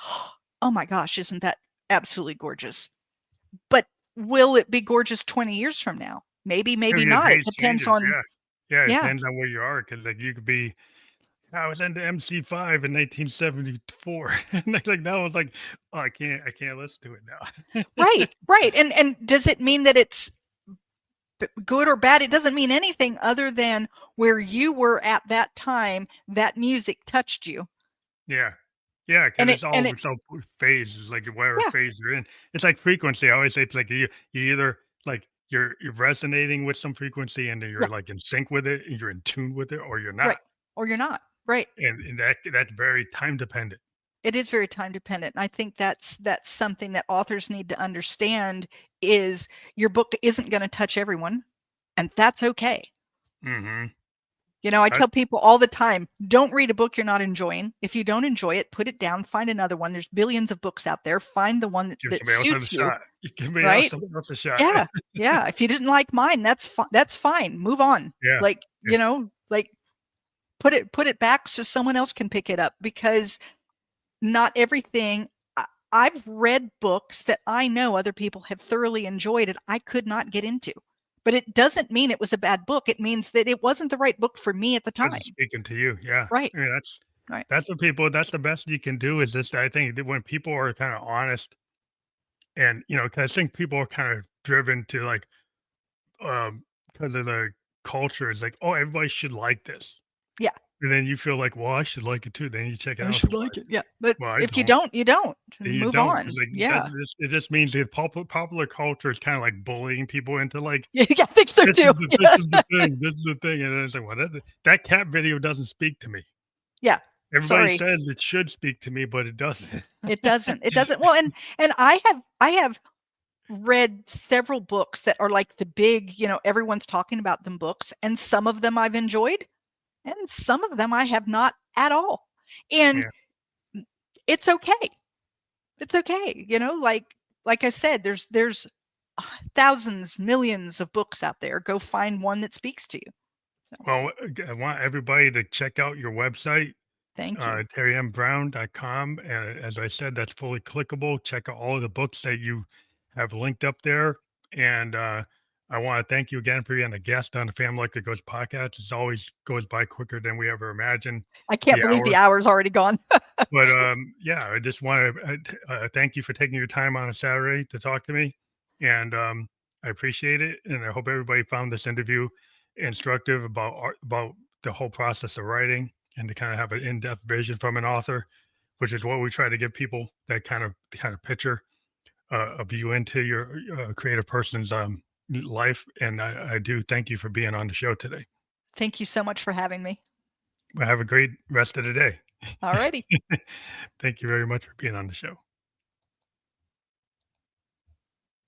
"Oh my gosh, isn't that absolutely gorgeous?" But will it be gorgeous 20 years from now? Maybe, Yeah, maybe your not. It taste depends changes, on yeah. Yeah, it yeah. depends on where you are, because like, you could be I was into MC5 in 1974, and like, now it's like, "Oh, I can't listen to it now." Right, right. And does it mean that it's good or bad? It doesn't mean anything other than where you were at that time, that music touched you. Yeah. Yeah, because And it's all it so phases, like whatever yeah, phase you're in. It's like frequency. I always say it's like you either like you're resonating with some frequency and then you're yeah, like in sync with it and you're in tune with it or you're right. not. Or you're not. Right. And that's very time dependent. It is very time dependent. And I think that's something that authors need to understand is your book isn't going to touch everyone, and that's okay. Mhm. I That's tell people all the time, don't read a book you're not enjoying. If you don't enjoy it, put it down, find another one. There's billions of books out there. Find the one give that somebody else suits a you, shot. Give me else right? somebody else a shot. Yeah. Yeah. If you didn't like mine, that's fine. Move on. Yeah. Like, Yeah. like put it back so someone else can pick it up, because not everything I've read books that I know other people have thoroughly enjoyed and I could not get into. But it doesn't mean it was a bad book. It means that it wasn't the right book for me at the Wasn't time. speaking to you. Yeah. Right. Yeah, Right. that's the best you can do is just I think that when people are kind of honest and, 'cause I think people are kind of driven to like because of the culture, it's like, "Oh, everybody should like this." Yeah. And then you feel like, "Well, I should like it too." Then you check it I out, it's should like, like it. Yeah. But Well, I if you don't." don't, you don't. And you Move don't 'cause, on. like, Yeah. it just means that popular culture is kinda like bullying people into, like, Yeah, I think so too. this is the thing, this is the thing," and then it's like, "Well, that cat video doesn't speak to me." Yeah. Everybody Sorry. says it should speak to me, but it doesn't. It doesn't. It doesn't. Well, and I have read several books that are like the big, everyone's talking about them books, and some of them I've enjoyed and some of them I have not at all. And Yeah. it's okay. It's okay. Like I said, there's thousands, millions of books out there. Go find one that speaks to you. So, Well, I want everybody to check out your website, thank you. terrymbrown.com, and as I said, that's fully clickable. Check out all of the books that you have linked up there, and, I wanna thank you again for being a guest on the Family Like It Goes podcast. It always goes by quicker than we ever imagined, I can't the believe the hour. hour's already gone. But, yeah, I just wanna, thank you for taking your time on a Saturday to talk to me, and, I appreciate it, and I hope everybody found this interview instructive about art about the whole process of writing and to kinda have an in-depth vision from an author, which is what we try to give people, that kind of picture, a view into your, creative person's, life, and I do thank you for being on the show today. Thank you so much for having me. Well, have a great rest of the day. Alrighty. Thank you very much for being on the show.